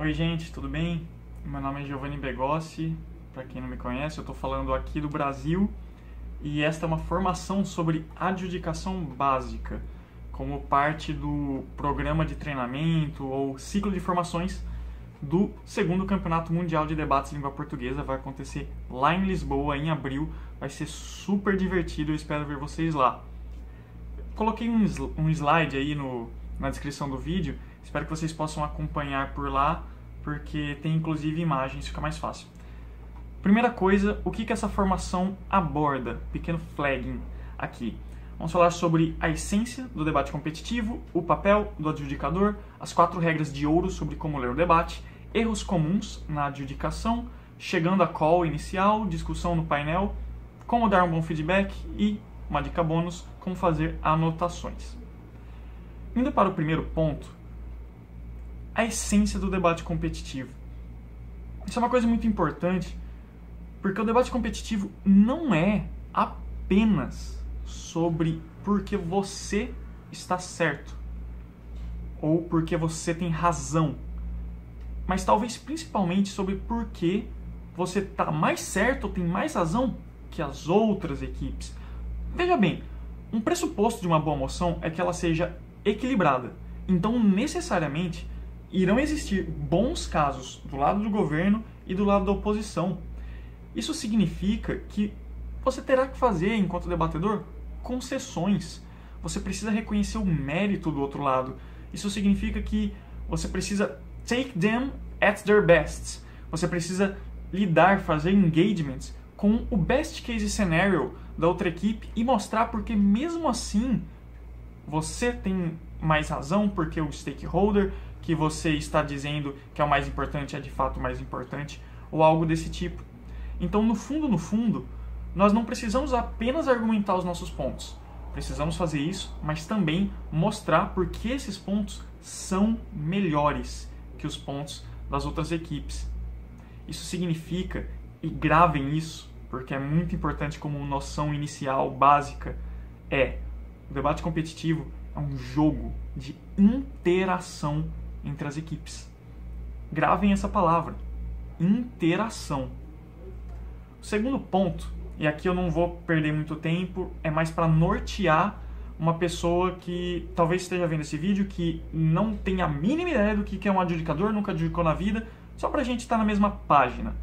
Oi gente, tudo bem? Meu nome é Giovanni Begossi, para quem não me conhece, eu estou falando aqui do Brasil e esta é uma formação sobre adjudicação básica, como parte do programa de treinamento ou ciclo de formações do segundo Campeonato Mundial de Debates em Língua Portuguesa. Vai acontecer lá em Lisboa em abril, vai ser super divertido, eu espero ver vocês lá. Coloquei um slide aí na descrição do vídeo, espero que vocês possam acompanhar por lá, porque tem inclusive imagens, fica mais fácil. Primeira coisa, o que essa formação aborda? Pequeno flagging aqui. Vamos falar sobre a essência do debate competitivo, o papel do adjudicador, as 4 regras de ouro sobre como ler o debate, erros comuns na adjudicação, chegando à call inicial, discussão no painel, como dar um bom feedback e, uma dica bônus, como fazer anotações. Indo para o primeiro ponto, a essência do debate competitivo. Isso é uma coisa muito importante, porque o debate competitivo não é apenas sobre porque você está certo ou porque você tem razão, mas talvez principalmente sobre porque você está mais certo ou tem mais razão que as outras equipes. Veja bem, um pressuposto de uma boa moção é que ela seja equilibrada. Então, necessariamente, irão existir bons casos do lado do governo e do lado da oposição. Isso significa que você terá que fazer, enquanto debatedor, concessões. Você precisa reconhecer o mérito do outro lado. Isso significa que você precisa take them at their best. Você precisa lidar, fazer engagements com o best case scenario da outra equipe e mostrar porque mesmo assim você tem mais razão, porque o stakeholder que você está dizendo que é o mais importante é de fato o mais importante, ou algo desse tipo. Então, no fundo, nós não precisamos apenas argumentar os nossos pontos. Precisamos fazer isso, mas também mostrar por que esses pontos são melhores que os pontos das outras equipes. Isso significa, e gravem isso, porque é muito importante como noção inicial, básica, o debate competitivo é um jogo de interação entre as equipes. Gravem essa palavra, interação. O segundo ponto, e aqui eu não vou perder muito tempo, é mais para nortear uma pessoa que talvez esteja vendo esse vídeo, que não tem a mínima ideia do que é um adjudicador, nunca adjudicou na vida, só para a gente estar na mesma página.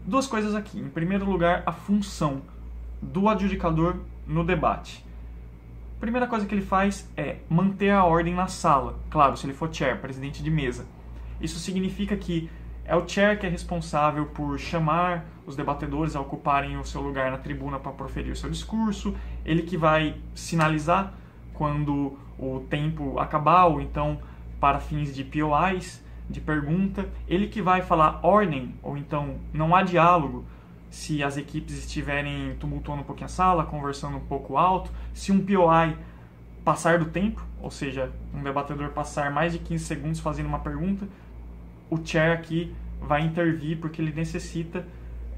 2 coisas aqui. Em primeiro lugar, a função do adjudicador no debate. A primeira coisa que ele faz é manter a ordem na sala. Claro, se ele for chair, presidente de mesa. Isso significa que é o chair que é responsável por chamar os debatedores a ocuparem o seu lugar na tribuna para proferir o seu discurso, ele que vai sinalizar quando o tempo acabar, ou então para fins de POIs, de pergunta, ele que vai falar ordem, ou então não há diálogo, se as equipes estiverem tumultuando um pouquinho a sala, conversando um pouco alto, se um POI passar do tempo, ou seja, um debatedor passar mais de 15 segundos fazendo uma pergunta, o chair aqui vai intervir porque ele necessita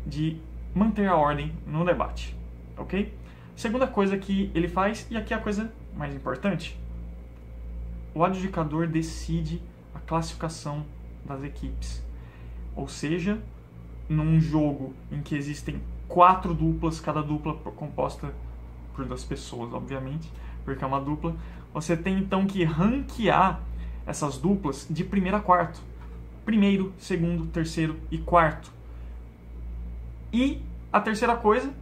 de manter a ordem no debate, ok? Segunda coisa que ele faz, e aqui é a coisa mais importante, o adjudicador decide a classificação das equipes, ou seja, num jogo em que existem 4 duplas, cada dupla composta por 2 pessoas, obviamente, porque é uma dupla, você tem então que ranquear essas duplas de primeiro a quarto. Primeiro, segundo, terceiro e quarto. E a terceira coisa,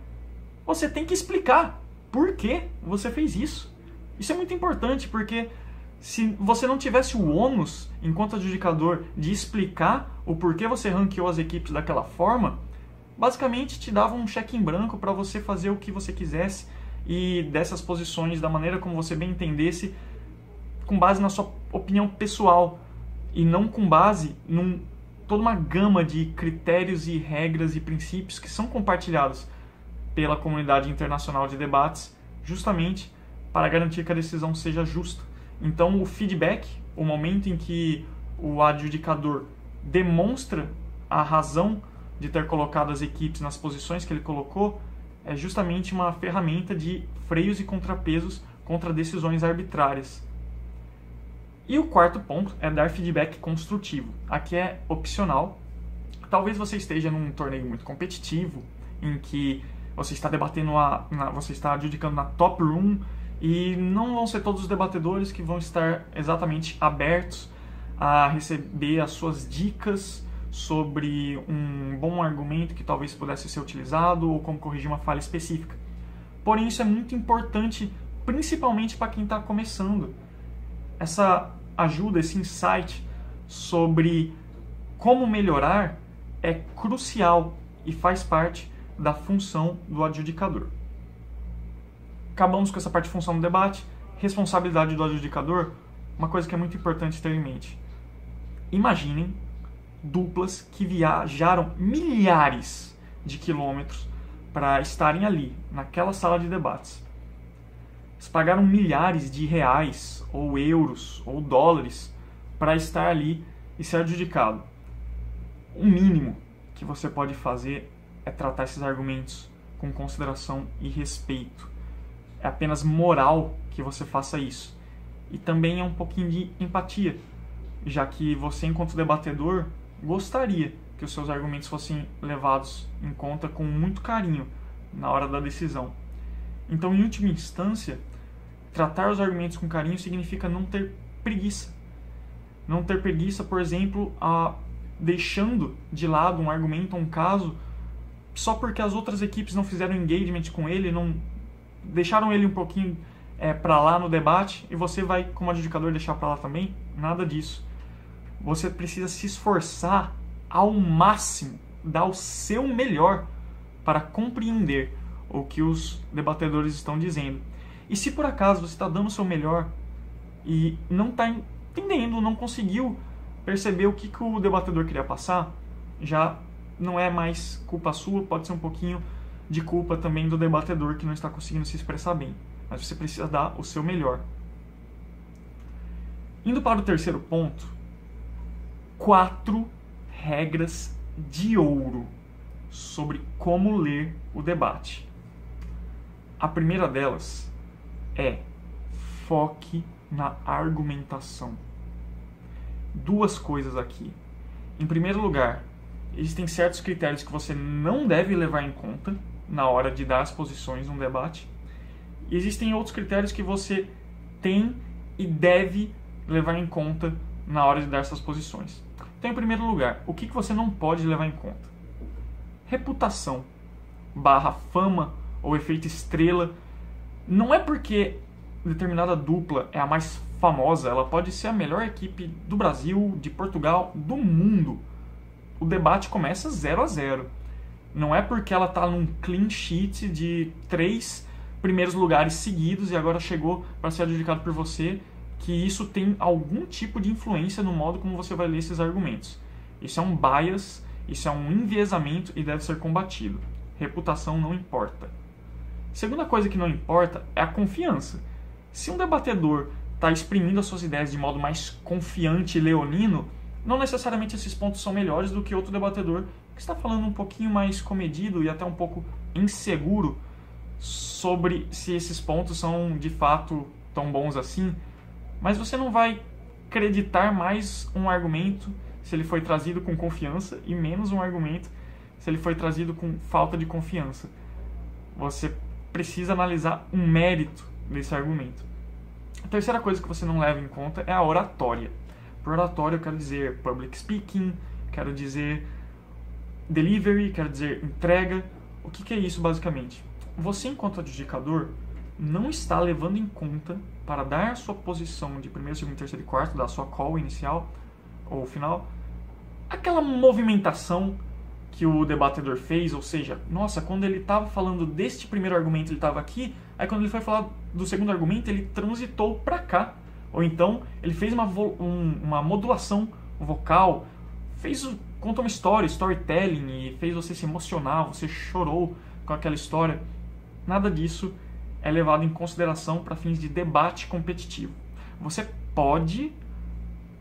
você tem que explicar por que você fez isso. Isso é muito importante, porque se você não tivesse o ônus, enquanto adjudicador, de explicar o porquê você ranqueou as equipes daquela forma, basicamente te dava um cheque em branco para você fazer o que você quisesse e dessas posições da maneira como você bem entendesse, com base na sua opinião pessoal e não com base em toda uma gama de critérios e regras e princípios que são compartilhados pela comunidade internacional de debates, justamente para garantir que a decisão seja justa. Então, o feedback, o momento em que o adjudicador demonstra a razão de ter colocado as equipes nas posições que ele colocou, é justamente uma ferramenta de freios e contrapesos contra decisões arbitrárias. E o quarto ponto é dar feedback construtivo. Aqui é opcional. Talvez você esteja num torneio muito competitivo, em que você está debatendo, você está adjudicando na top room, e não vão ser todos os debatedores que vão estar exatamente abertos a receber as suas dicas sobre um bom argumento que talvez pudesse ser utilizado ou como corrigir uma falha específica. Porém, isso é muito importante, principalmente para quem está começando. Essa ajuda, esse insight sobre como melhorar é crucial e faz parte da função do adjudicador. Acabamos com essa parte de função do debate. Responsabilidade do adjudicador, uma coisa que é muito importante ter em mente. Imaginem duplas que viajaram milhares de quilômetros para estarem ali, naquela sala de debates. Eles pagaram milhares de reais, ou euros, ou dólares, para estar ali e ser adjudicado. O mínimo que você pode fazer é tratar esses argumentos com consideração e respeito. É apenas moral que você faça isso. E também é um pouquinho de empatia, já que você, enquanto debatedor, gostaria que os seus argumentos fossem levados em conta com muito carinho na hora da decisão. Então, em última instância, tratar os argumentos com carinho significa não ter preguiça. Não ter preguiça, por exemplo, deixando de lado um argumento, um caso, só porque as outras equipes não fizeram engagement com ele, não deixaram ele um pouquinho para lá no debate, e você vai, como adjudicador, deixar para lá também. Nada disso. Você precisa se esforçar ao máximo, dar o seu melhor para compreender o que os debatedores estão dizendo. E se por acaso você está dando o seu melhor e não está entendendo, não conseguiu perceber o que o debatedor queria passar, já não é mais culpa sua, pode ser um pouquinho de culpa também do debatedor que não está conseguindo se expressar bem. Mas você precisa dar o seu melhor. Indo para o terceiro ponto, 4 regras de ouro sobre como ler o debate. A primeira delas é: foque na argumentação. 2 coisas aqui. Em primeiro lugar, existem certos critérios que você não deve levar em conta na hora de dar as posições num debate. E existem outros critérios que você tem e deve levar em conta na hora de dar essas posições. Então, em primeiro lugar, o que você não pode levar em conta? Reputação, /fama ou efeito estrela. Não é porque determinada dupla é a mais famosa, ela pode ser a melhor equipe do Brasil, de Portugal, do mundo. O debate começa 0-0. Não é porque ela está num clean sheet de 3 primeiros lugares seguidos e agora chegou para ser adjudicado por você, que isso tem algum tipo de influência no modo como você vai ler esses argumentos. Isso é um bias, isso é um enviesamento e deve ser combatido. Reputação não importa. Segunda coisa que não importa é a confiança. Se um debatedor está exprimindo as suas ideias de modo mais confiante e leonino, não necessariamente esses pontos são melhores do que outro debatedor que está falando um pouquinho mais comedido e até um pouco inseguro sobre se esses pontos são de fato tão bons assim. Mas você não vai acreditar mais um argumento se ele foi trazido com confiança e menos um argumento se ele foi trazido com falta de confiança. Você precisa analisar o mérito desse argumento. A terceira coisa que você não leva em conta é a oratória. Por oratória eu quero dizer public speaking, quero dizer delivery, quero dizer entrega. O que é isso basicamente? Você, enquanto adjudicador, não está levando em conta, para dar a sua posição de primeiro, segundo, terceiro e quarto, da sua call inicial ou final, aquela movimentação que o debatedor fez, ou seja, nossa, quando ele estava falando deste primeiro argumento ele estava aqui, aí quando ele foi falar do segundo argumento ele transitou para cá, ou então ele fez uma modulação vocal, contou uma história, storytelling, e fez você se emocionar, você chorou com aquela história. Nada disso é levado em consideração para fins de debate competitivo. Você pode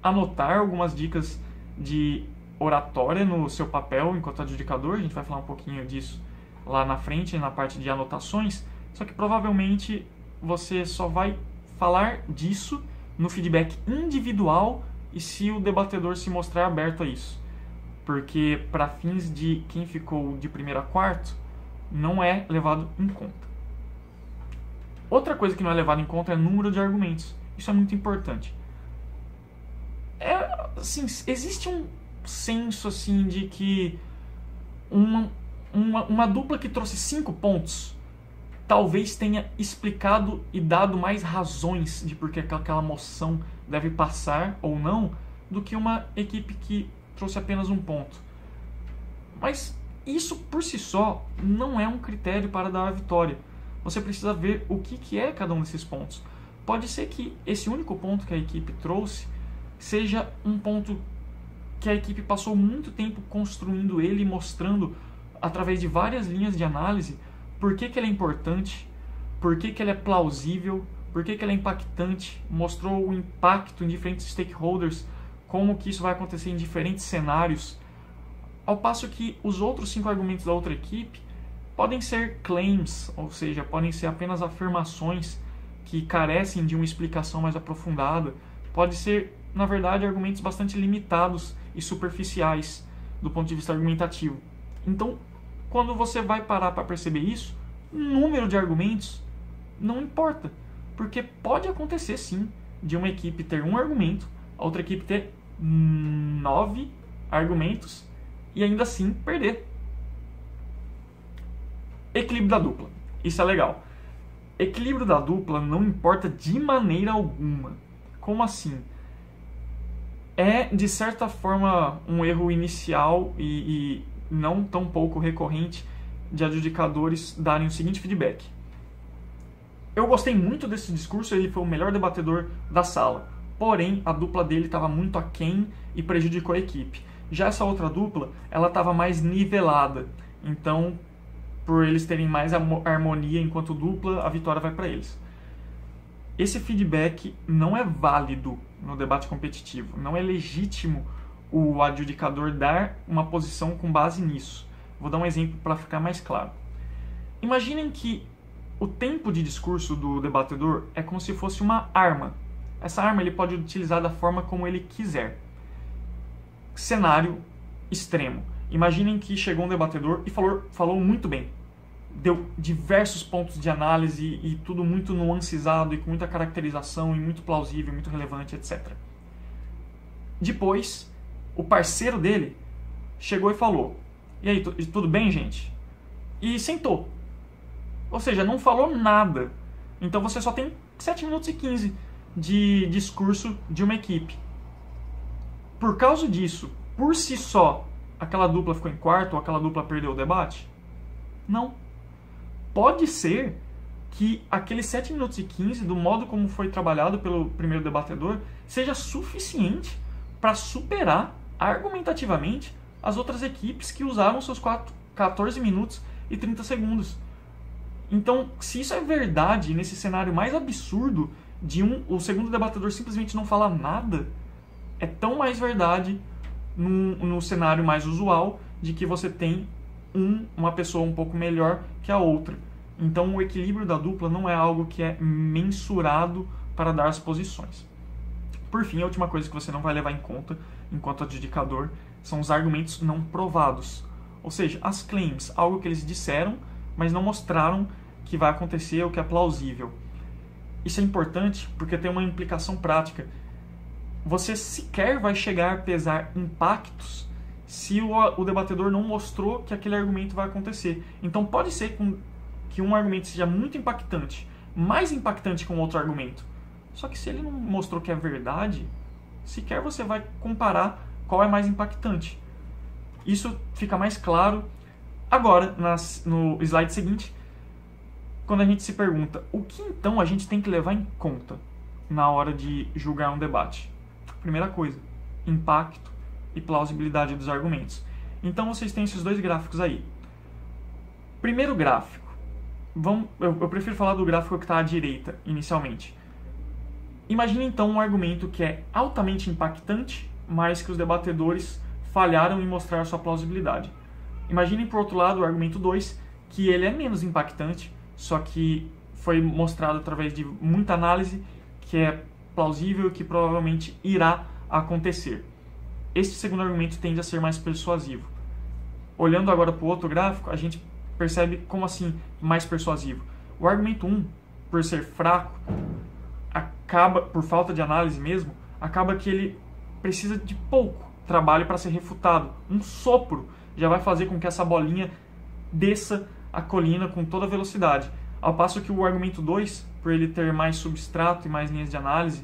anotar algumas dicas de oratória no seu papel enquanto adjudicador, a gente vai falar um pouquinho disso lá na frente, na parte de anotações, só que provavelmente você só vai falar disso no feedback individual e se o debatedor se mostrar aberto a isso. Porque, para fins de quem ficou de primeiro a quarto, não é levado em conta. Outra coisa que não é levado em conta é o número de argumentos. Isso é muito importante. Assim, existe um senso assim, de que uma dupla que trouxe 5 pontos talvez tenha explicado e dado mais razões de por que aquela moção deve passar ou não do que uma equipe que trouxe apenas 1 ponto. Mas isso por si só não é um critério para dar a vitória. Você precisa ver o que é cada um desses pontos. Pode ser que esse único ponto que a equipe trouxe seja um ponto que a equipe passou muito tempo construindo ele e mostrando através de várias linhas de análise por que ele é importante, por que ele é plausível, por que ele é impactante, mostrou o impacto em diferentes stakeholders, como que isso vai acontecer em diferentes cenários, ao passo que os outros 5 argumentos da outra equipe podem ser claims, ou seja, podem ser apenas afirmações que carecem de uma explicação mais aprofundada, pode ser, na verdade, argumentos bastante limitados e superficiais do ponto de vista argumentativo. Então, quando você vai parar para perceber isso, o número de argumentos não importa, porque pode acontecer sim de uma equipe ter 1 argumento, a outra equipe ter 9 argumentos e ainda assim perder. Equilíbrio da dupla. Isso é legal. Equilíbrio da dupla não importa de maneira alguma. Como assim? É, de certa forma, um erro inicial e não tão pouco recorrente de adjudicadores darem o seguinte feedback. Eu gostei muito desse discurso, ele foi o melhor debatedor da sala. Porém, a dupla dele estava muito aquém e prejudicou a equipe. Já essa outra dupla, ela estava mais nivelada. Então, por eles terem mais harmonia enquanto dupla, a vitória vai para eles. Esse feedback não é válido no debate competitivo. Não é legítimo o adjudicador dar uma posição com base nisso. Vou dar um exemplo para ficar mais claro. Imaginem que o tempo de discurso do debatedor é como se fosse uma arma. Essa arma ele pode utilizar da forma como ele quiser. Cenário extremo. Imaginem que chegou um debatedor e falou muito bem. Deu diversos pontos de análise e tudo muito nuancizado e com muita caracterização e muito plausível, muito relevante, etc. Depois, o parceiro dele chegou e falou: "E aí, tudo bem, gente?" E sentou. Ou seja, não falou nada. Então você só tem 7 minutos e 15 de discurso de uma equipe. Por causa disso, por si só, aquela dupla ficou em quarto ou aquela dupla perdeu o debate? Não. Pode ser que aqueles 7 minutos e 15, do modo como foi trabalhado pelo primeiro debatedor, seja suficiente para superar argumentativamente as outras equipes que usaram seus 14 minutos e 30 segundos. Então, se isso é verdade nesse cenário mais absurdo de o segundo debatedor simplesmente não falar nada, é tão mais verdade no cenário mais usual de que você tem uma pessoa um pouco melhor que a outra. Então o equilíbrio da dupla não é algo que é mensurado para dar as posições. Por fim, a última coisa que você não vai levar em conta enquanto adjudicador são os argumentos não provados. Ou seja, as claims, algo que eles disseram, mas não mostraram que vai acontecer ou que é plausível. Isso é importante porque tem uma implicação prática. Você sequer vai chegar a pesar impactos se o debatedor não mostrou que aquele argumento vai acontecer. Então pode ser que um argumento seja muito impactante, mais impactante que um outro argumento. Só que se ele não mostrou que é verdade, sequer você vai comparar qual é mais impactante. Isso fica mais claro agora no slide seguinte, quando a gente se pergunta o que então a gente tem que levar em conta na hora de julgar um debate. Primeira coisa, impacto e plausibilidade dos argumentos. Então vocês têm esses 2 gráficos aí. Primeiro gráfico. Eu prefiro falar do gráfico que está à direita, inicialmente. Imagine então um argumento que é altamente impactante, mas que os debatedores falharam em mostrar sua plausibilidade. Imaginem, por outro lado, o argumento 2, que ele é menos impactante, só que foi mostrado através de muita análise, que é plausível e que provavelmente irá acontecer. Este segundo argumento tende a ser mais persuasivo. Olhando agora para o outro gráfico, a gente percebe como assim mais persuasivo. O argumento 1, por ser fraco, acaba, por falta de análise mesmo, acaba que ele precisa de pouco trabalho para ser refutado. Um sopro já vai fazer com que essa bolinha desça a colina com toda velocidade. Ao passo que o argumento 2, por ele ter mais substrato e mais linhas de análise,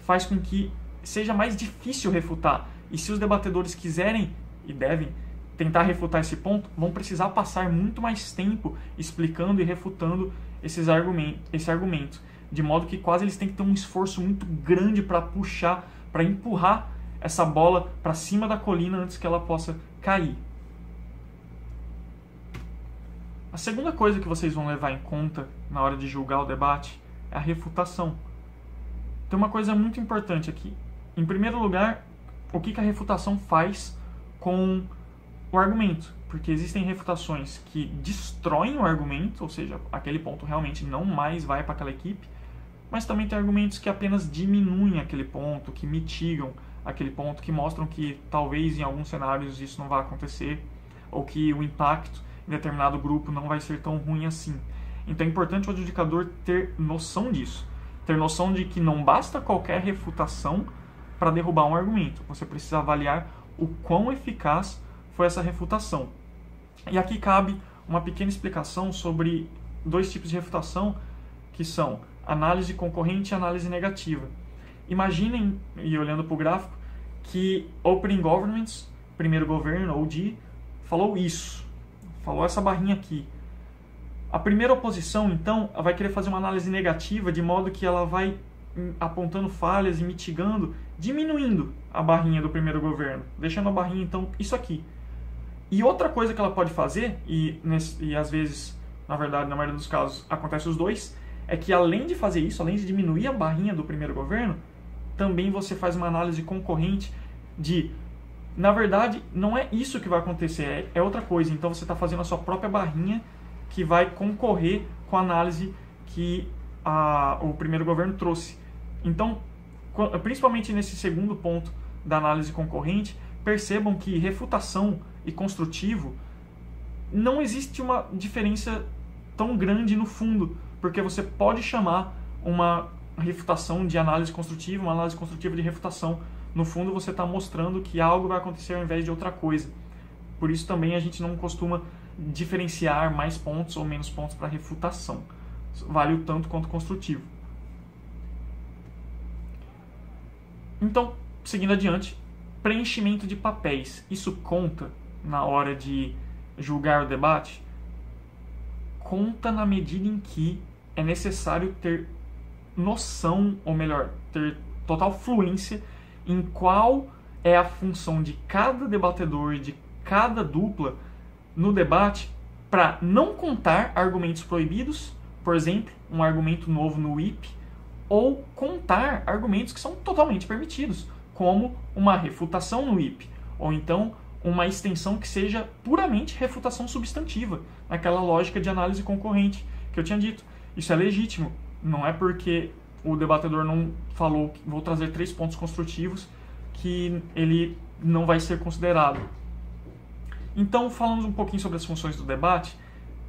faz com que seja mais difícil refutar. E se os debatedores quiserem e devem tentar refutar esse ponto, vão precisar passar muito mais tempo explicando e refutando esse argumento. De modo que quase eles têm que ter um esforço muito grande para puxar, para empurrar essa bola para cima da colina antes que ela possa cair. A segunda coisa que vocês vão levar em conta na hora de julgar o debate é a refutação. Tem uma coisa muito importante aqui. Em primeiro lugar, o que a refutação faz com o argumento? Porque existem refutações que destroem o argumento, ou seja, aquele ponto realmente não mais vai para aquela equipe, mas também tem argumentos que apenas diminuem aquele ponto, que mitigam aquele ponto, que mostram que talvez em alguns cenários isso não vai acontecer, ou que o impacto em determinado grupo não vai ser tão ruim assim. Então é importante o adjudicador ter noção disso, ter noção de que não basta qualquer refutação para derrubar um argumento. Você precisa avaliar o quão eficaz foi essa refutação. E aqui cabe uma pequena explicação sobre dois tipos de refutação, que são análise concorrente e análise negativa. Imaginem, e olhando para o gráfico, que Opening Governments, primeiro governo, OG, falou isso, falou essa barrinha aqui. A primeira oposição, então, vai querer fazer uma análise negativa, de modo que ela vai apontando falhas e mitigando, diminuindo a barrinha do primeiro governo, deixando a barrinha, então, isso aqui. E outra coisa que ela pode fazer, e às vezes, na verdade, na maioria dos casos, acontece os dois, é que além de fazer isso, além de diminuir a barrinha do primeiro governo, também você faz uma análise concorrente de, na verdade, não é isso que vai acontecer, é outra coisa. Então você está fazendo a sua própria barrinha que vai concorrer com a análise que o primeiro governo trouxe. Então, principalmente nesse segundo ponto da análise concorrente, percebam que refutação e construtivo não existe uma diferença tão grande no fundo, porque você pode chamar uma refutação de análise construtiva, uma análise construtiva de refutação. No fundo, você está mostrando que algo vai acontecer ao invés de outra coisa. Por isso também a gente não costuma diferenciar mais pontos ou menos pontos para refutação. Vale o tanto quanto construtivo. Então, seguindo adiante, preenchimento de papéis. Isso conta na hora de julgar o debate? Conta na medida em que é necessário ter noção, ou melhor, ter total fluência em qual é a função de cada debatedor e de cada dupla no debate para não contar argumentos proibidos, por exemplo, um argumento novo no whip, ou contar argumentos que são totalmente permitidos, como uma refutação no whip, ou então uma extensão que seja puramente refutação substantiva, naquela lógica de análise concorrente que eu tinha dito. Isso é legítimo, não é porque o debatedor não falou que vou trazer 3 pontos construtivos que ele não vai ser considerado. Então, falando um pouquinho sobre as funções do debate,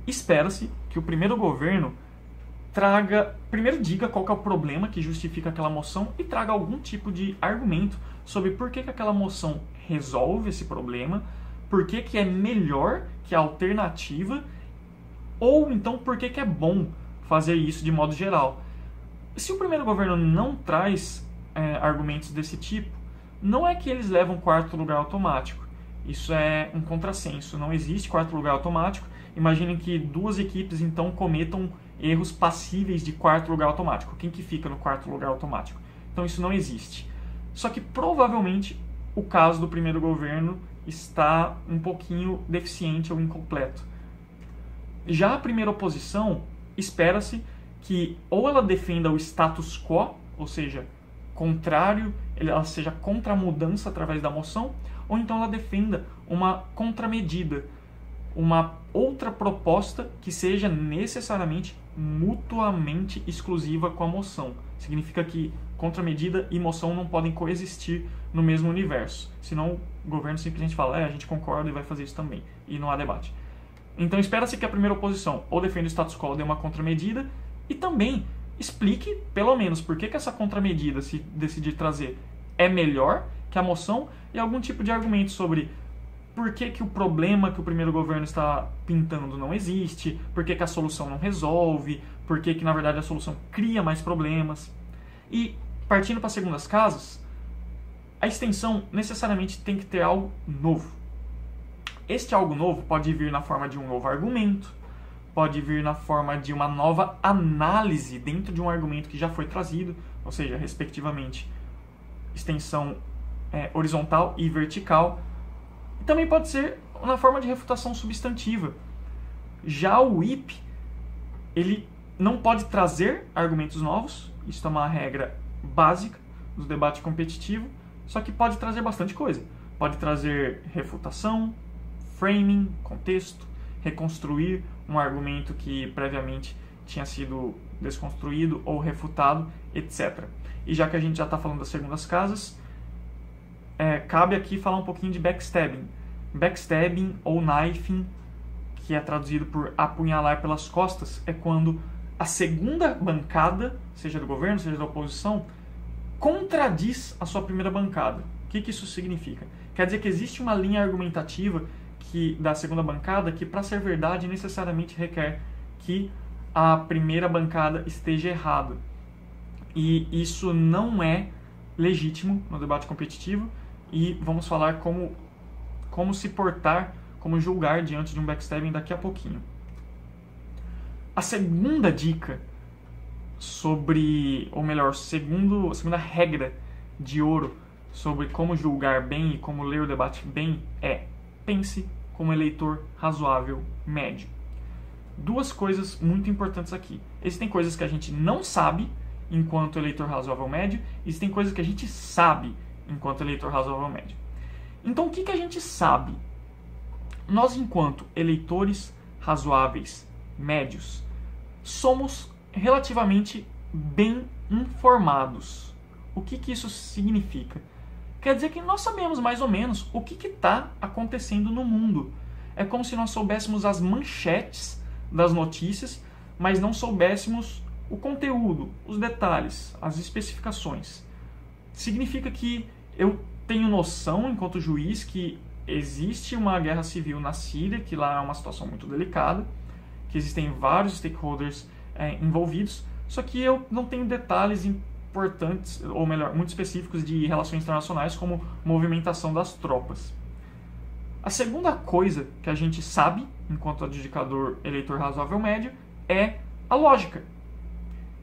espera-se que o primeiro governo primeiro diga qual que é o problema que justifica aquela moção e traga algum tipo de argumento sobre por que aquela moção resolve esse problema, por que é melhor que a alternativa, ou então por que é bom fazer isso de modo geral. Se o primeiro governo não traz argumentos desse tipo, não é que eles levam quarto lugar automático. Isso é um contrassenso. Não existe quarto lugar automático. Imaginem que 2 equipes então cometam erros passíveis de quarto lugar automático. Quem que fica no quarto lugar automático? Então isso não existe. Só que provavelmente o caso do primeiro governo está um pouquinho deficiente ou incompleto. Já a primeira oposição, espera-se que ou ela defenda o status quo, ou seja, contrário, ela seja contra a mudança através da moção, ou então ela defenda uma contramedida, uma outra proposta que seja necessariamente mutuamente exclusiva com a moção. Significa que contramedida e moção não podem coexistir no mesmo universo. Senão o governo simplesmente fala, a gente concorda e vai fazer isso também. E não há debate. Então espera-se que a primeira oposição ou defenda o status quo ou dê uma contramedida e também explique, pelo menos, por que essa contramedida, se decidir trazer, é melhor que a moção e algum tipo de argumento sobre por que o problema que o primeiro governo está pintando não existe, por que a solução não resolve, por que na verdade a solução cria mais problemas. E partindo para as segundas casas, a extensão necessariamente tem que ter algo novo. Este algo novo pode vir na forma de um novo argumento, pode vir na forma de uma nova análise dentro de um argumento que já foi trazido, ou seja, respectivamente, extensão horizontal e vertical. E também pode ser na forma de refutação substantiva. Já o IP, ele não pode trazer argumentos novos, isso é uma regra básica do debate competitivo, só que pode trazer bastante coisa. Pode trazer refutação, framing, contexto, reconstruir um argumento que previamente tinha sido desconstruído ou refutado, etc. E já que a gente já está falando das segundas casas, cabe aqui falar um pouquinho de backstabbing. Backstabbing ou knifing, que é traduzido por apunhalar pelas costas, é quando a segunda bancada, seja do governo, seja da oposição, contradiz a sua primeira bancada. O que isso significa? Quer dizer que existe uma linha argumentativa da segunda bancada que, para ser verdade, necessariamente requer que a primeira bancada esteja errada. E isso não é legítimo no debate competitivo, e vamos falar como se portar, como julgar diante de um backstabbing daqui a pouquinho. A segunda dica sobre, ou melhor, a segunda regra de ouro sobre como julgar bem e como ler o debate bem é: pense como eleitor razoável médio. Duas coisas muito importantes aqui. Existem coisas que a gente não sabe enquanto eleitor razoável médio, e existem coisas que a gente sabe enquanto eleitor razoável médio. Então, o que a gente sabe? Nós, enquanto eleitores razoáveis médios, somos relativamente bem informados. O que isso significa? Quer dizer que nós sabemos mais ou menos o que está acontecendo no mundo. É como se nós soubéssemos as manchetes das notícias, mas não soubéssemos o conteúdo, os detalhes, as especificações. Significa que eu tenho noção, enquanto juiz, que existe uma guerra civil na Síria, que lá é uma situação muito delicada, que existem vários stakeholders envolvidos, só que eu não tenho detalhes importantes, ou melhor, muito específicos de relações internacionais, como movimentação das tropas. A segunda coisa que a gente sabe, enquanto adjudicador eleitor razoável médio, é a lógica.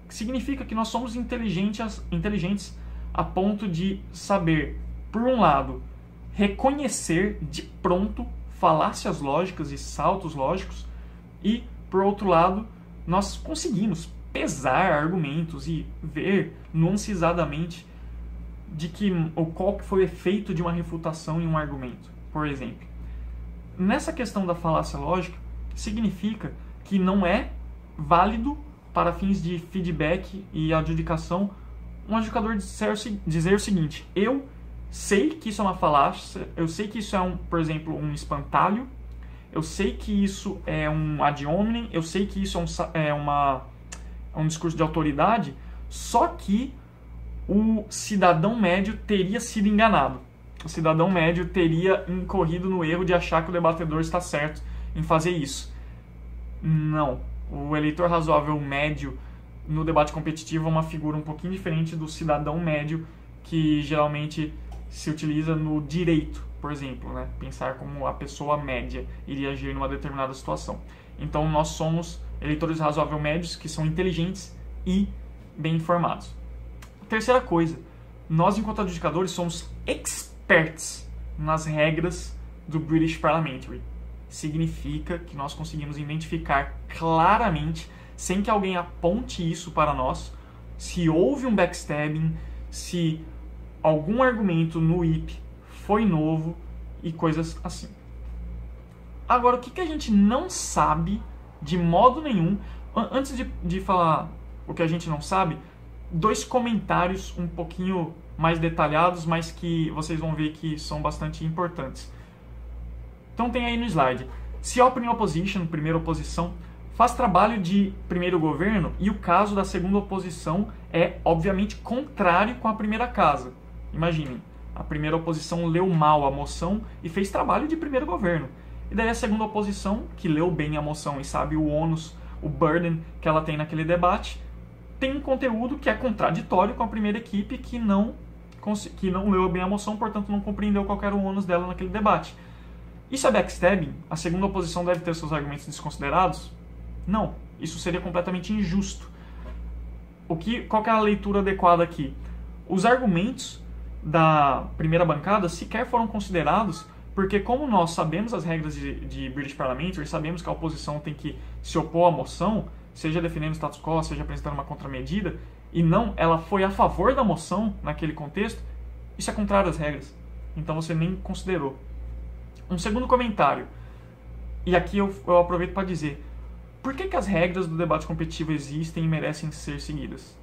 Que significa que nós somos inteligentes a ponto de saber, por um lado, reconhecer de pronto falácias lógicas e saltos lógicos, e, por outro lado, nós conseguimos pesar argumentos e ver nuanceadamente qual que foi o efeito de uma refutação em um argumento, por exemplo. Nessa questão da falácia lógica, significa que não é válido para fins de feedback e adjudicação um adjudicador dizer o seguinte: eu sei que isso é uma falácia, eu sei que isso é, por exemplo, um espantalho, eu sei que isso é um ad hominem, eu sei que isso é um discurso de autoridade, só que o cidadão médio teria sido enganado. O cidadão médio teria incorrido no erro de achar que o debatedor está certo em fazer isso. Não. O eleitor razoável médio no debate competitivo é uma figura um pouquinho diferente do cidadão médio que geralmente se utiliza no direito, por exemplo, né? Pensar como a pessoa média iria agir numa determinada situação. Então nós somos eleitores razoável médios que são inteligentes e bem informados. Terceira coisa, nós enquanto adjudicadores somos experts nas regras do British Parliamentary. Significa que nós conseguimos identificar claramente, sem que alguém aponte isso para nós, se houve um backstabbing, se algum argumento no IP foi novo e coisas assim. Agora, o que a gente não sabe de modo nenhum, Antes de falar o que a gente não sabe, 2 comentários um pouquinho mais detalhados, mas que vocês vão ver que são bastante importantes. Então tem aí no slide. Se opening opposition, primeira oposição, faz trabalho de primeiro governo e o caso da segunda oposição é, obviamente, contrário com a primeira casa. Imaginem, a primeira oposição leu mal a moção e fez trabalho de primeiro governo. E daí a segunda oposição, que leu bem a moção e sabe o ônus, o burden que ela tem naquele debate, tem um conteúdo que é contraditório com a primeira equipe que não leu bem a moção, portanto não compreendeu qual era o ônus dela naquele debate. Isso é backstabbing? A segunda oposição deve ter seus argumentos desconsiderados? Não, isso seria completamente injusto. Qual que é a leitura adequada aqui? Os argumentos da primeira bancada sequer foram considerados, porque como nós sabemos as regras de British Parliamentary, sabemos que a oposição tem que se opor à moção, seja defendendo o status quo, seja apresentando uma contramedida, e não, ela foi a favor da moção naquele contexto, isso é contrário às regras. Então você nem considerou. Um segundo comentário, e aqui eu aproveito para dizer, por que as regras do debate competitivo existem e merecem ser seguidas?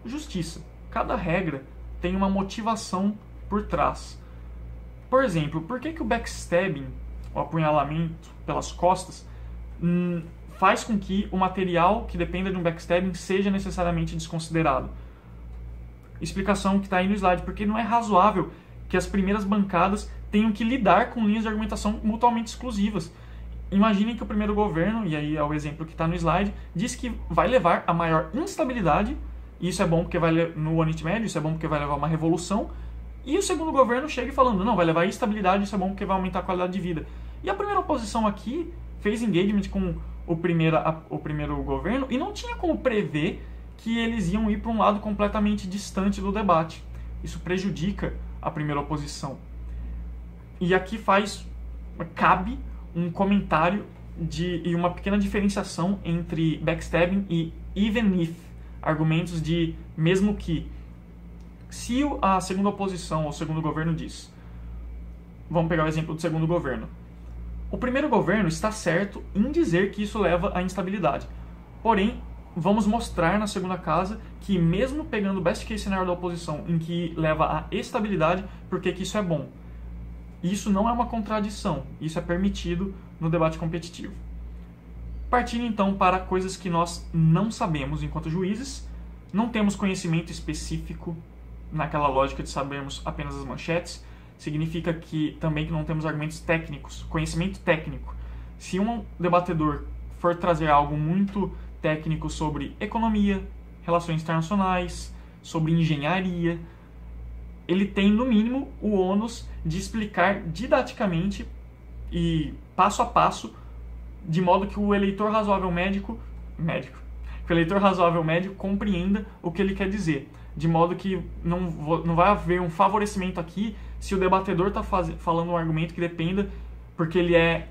Justiça. Cada regra tem uma motivação por trás. Por exemplo, por que o backstabbing, o apunhalamento pelas costas, faz com que o material que dependa de um backstabbing seja necessariamente desconsiderado? Explicação que está aí no slide, porque não é razoável que as primeiras bancadas tenham que lidar com linhas de argumentação mutuamente exclusivas. Imaginem que o primeiro governo, e aí é o exemplo que está no slide, diz que vai levar a maior instabilidade, e isso é bom porque vai no Oriente Médio, isso é bom porque vai levar a uma revolução, e o segundo governo chega falando, não, vai levar instabilidade, isso é bom porque vai aumentar a qualidade de vida. E a primeira oposição aqui fez engagement com o primeiro governo e não tinha como prever que eles iam ir para um lado completamente distante do debate. Isso prejudica a primeira oposição. E aqui cabe um comentário e uma pequena diferenciação entre backstabbing e even if, argumentos de mesmo que. Se a segunda oposição ou o segundo governo diz, vamos pegar o exemplo do segundo governo, o primeiro governo está certo em dizer que isso leva à instabilidade. Porém, vamos mostrar na segunda casa que mesmo pegando o best case scenario da oposição em que leva à estabilidade, por que isso é bom? Isso não é uma contradição, isso é permitido no debate competitivo. Partindo então para coisas que nós não sabemos enquanto juízes, não temos conhecimento específico naquela lógica de sabermos apenas as manchetes, significa que também que não temos argumentos técnicos, conhecimento técnico. Se um debatedor for trazer algo muito técnico sobre economia, relações internacionais, sobre engenharia, ele tem, no mínimo, o ônus de explicar didaticamente e passo a passo, de modo que o eleitor razoável médio compreenda o que ele quer dizer. De modo que não vai haver um favorecimento aqui se o debatedor está falando um argumento que dependa, porque ele é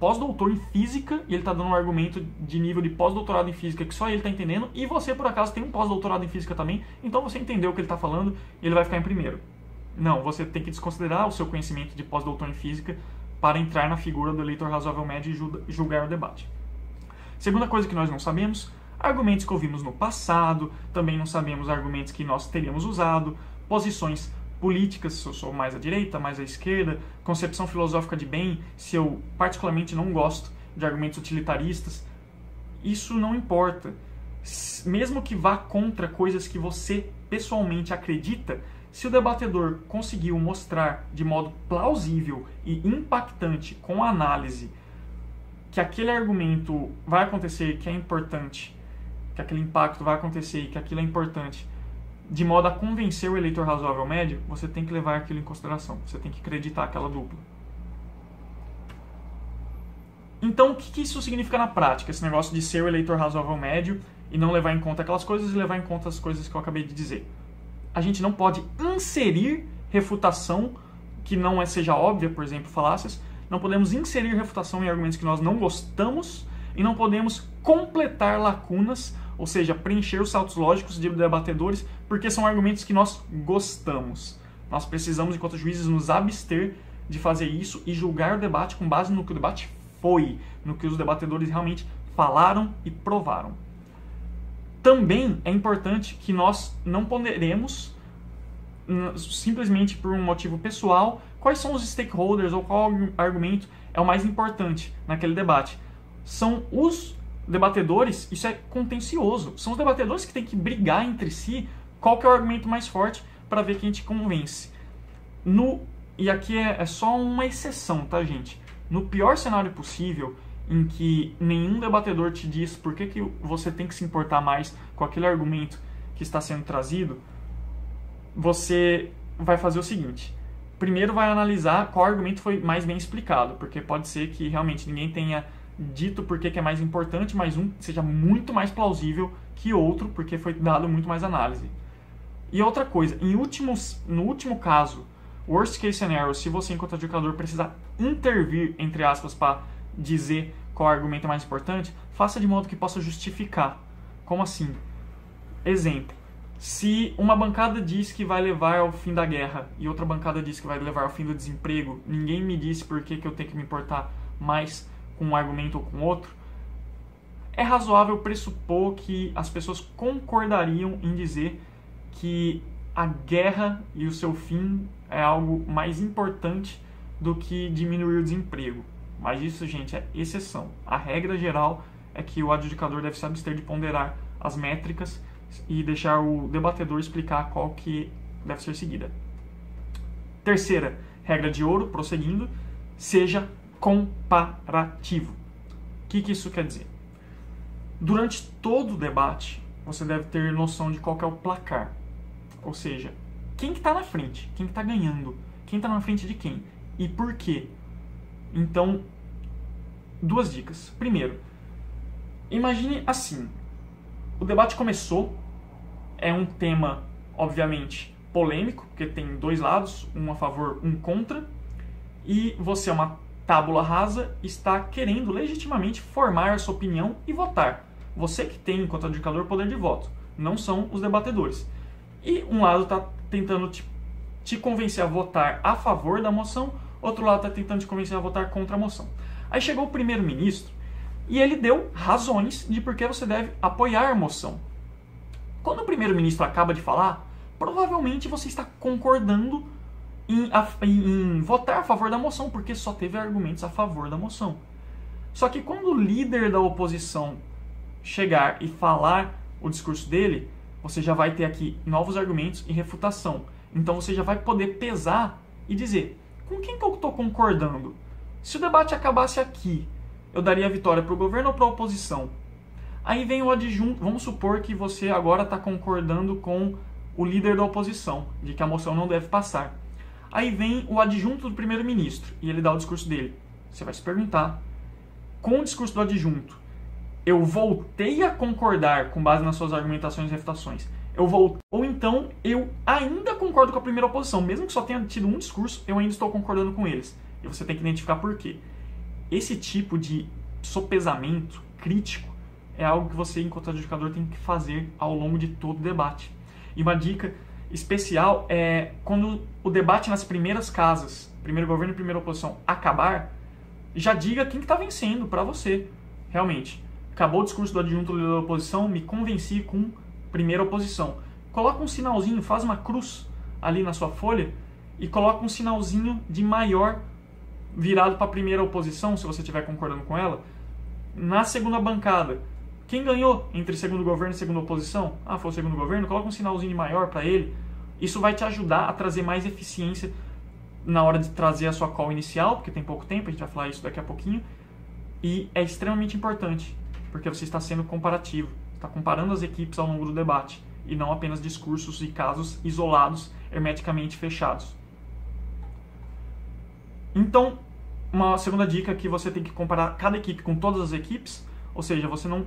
pós-doutor em física e ele está dando um argumento de nível de pós-doutorado em física que só ele está entendendo, e você, por acaso, tem um pós-doutorado em física também, então você entendeu o que ele está falando e ele vai ficar em primeiro. Não, você tem que desconsiderar o seu conhecimento de pós-doutor em física para entrar na figura do eleitor razoável médio e julgar o debate. Segunda coisa que nós não sabemos, argumentos que ouvimos no passado, também não sabemos argumentos que nós teríamos usado, posições políticas, se eu sou mais à direita, mais à esquerda, concepção filosófica de bem, se eu particularmente não gosto de argumentos utilitaristas. Isso não importa. Mesmo que vá contra coisas que você pessoalmente acredita, se o debatedor conseguiu mostrar de modo plausível e impactante, com análise, que aquele argumento vai acontecer, que é importante, que aquele impacto vai acontecer e que aquilo é importante, de modo a convencer o eleitor razoável médio, você tem que levar aquilo em consideração. Você tem que acreditar aquela dupla. Então, o que isso significa na prática? Esse negócio de ser o eleitor razoável médio e não levar em conta aquelas coisas e levar em conta as coisas que eu acabei de dizer. A gente não pode inserir refutação que não seja óbvia, por exemplo, falácias. Não podemos inserir refutação em argumentos que nós não gostamos e não podemos completar lacunas, ou seja, preencher os saltos lógicos de debatedores, porque são argumentos que nós gostamos. Nós precisamos, enquanto juízes, nos abster de fazer isso e julgar o debate com base no que o debate foi, no que os debatedores realmente falaram e provaram. Também é importante que nós não ponderemos, simplesmente por um motivo pessoal, quais são os stakeholders ou qual argumento é o mais importante naquele debate. São os debatedores, isso é contencioso, são os debatedores que têm que brigar entre si qual que é o argumento mais forte para ver quem te convence. E aqui é só uma exceção, tá, gente? No pior cenário possível, em que nenhum debatedor te diz por que você tem que se importar mais com aquele argumento que está sendo trazido, você vai fazer o seguinte: primeiro vai analisar qual argumento foi mais bem explicado, porque pode ser que realmente ninguém tenha dito por que é mais importante, mas um seja muito mais plausível que outro, porque foi dado muito mais análise. E outra coisa, no último caso, worst case scenario, se você enquanto adjudicador precisar intervir, entre aspas, para dizer qual argumento é mais importante, faça de modo que possa justificar. Como assim? Exemplo: se uma bancada diz que vai levar ao fim da guerra e outra bancada diz que vai levar ao fim do desemprego, ninguém me disse por que eu tenho que me importar mais com um argumento ou com outro, é razoável pressupor que as pessoas concordariam em dizer que a guerra e o seu fim é algo mais importante do que diminuir o desemprego. Mas isso, gente, é exceção. A regra geral é que o adjudicador deve se abster de ponderar as métricas e deixar o debatedor explicar qual que deve ser seguida. Terceira regra de ouro, prosseguindo: seja comparativo. O que isso quer dizer? Durante todo o debate, você deve ter noção de qual que é o placar. Ou seja, quem que está na frente, quem que está ganhando, quem está na frente de quem e por quê. Então, duas dicas. Primeiro, imagine assim: o debate começou, é um tema, obviamente, polêmico, porque tem dois lados, um a favor, um contra, e você é uma tábula rasa, está querendo legitimamente formar a sua opinião e votar. Você que tem, enquanto adjudicador, poder de voto, não são os debatedores. E um lado está tentando te convencer a votar a favor da moção, outro lado está tentando te convencer a votar contra a moção. Aí chegou o primeiro-ministro e ele deu razões de por que você deve apoiar a moção. Quando o primeiro-ministro acaba de falar, provavelmente você está concordando em votar a favor da moção, porque só teve argumentos a favor da moção. Só que quando o líder da oposição chegar e falar o discurso dele, você já vai ter aqui novos argumentos e refutação. Então você já vai poder pesar e dizer: com quem que eu estou concordando? Se o debate acabasse aqui, eu daria a vitória para o governo ou para a oposição? Aí vem o adjunto. Vamos supor que você agora está concordando com o líder da oposição, de que a moção não deve passar. Aí vem o adjunto do primeiro-ministro e ele dá o discurso dele. Você vai se perguntar: com o discurso do adjunto, eu voltei a concordar com base nas suas argumentações e refutações? Ou então eu ainda concordo com a primeira oposição, mesmo que só tenha tido um discurso, eu ainda estou concordando com eles. E você tem que identificar por quê. Esse tipo de sopesamento crítico é algo que você, enquanto adjudicador, tem que fazer ao longo de todo o debate. E uma dica especial é quando o debate nas primeiras casas, primeiro governo e primeira oposição, acabar, já diga quem que está vencendo para você. Realmente, acabou o discurso do adjunto da oposição, me convenci com primeira oposição. Coloca um sinalzinho, faz uma cruz ali na sua folha e coloca um sinalzinho de maior virado para a primeira oposição, se você estiver concordando com ela. Na segunda bancada, quem ganhou entre segundo governo e segunda oposição? Ah, foi o segundo governo, coloca um sinalzinho de maior para ele. Isso vai te ajudar a trazer mais eficiência na hora de trazer a sua call inicial, porque tem pouco tempo, a gente vai falar isso daqui a pouquinho. E é extremamente importante, porque você está sendo comparativo, está comparando as equipes ao longo do debate, e não apenas discursos e casos isolados, hermeticamente fechados. Então, uma segunda dica é que você tem que comparar cada equipe com todas as equipes, ou seja, você não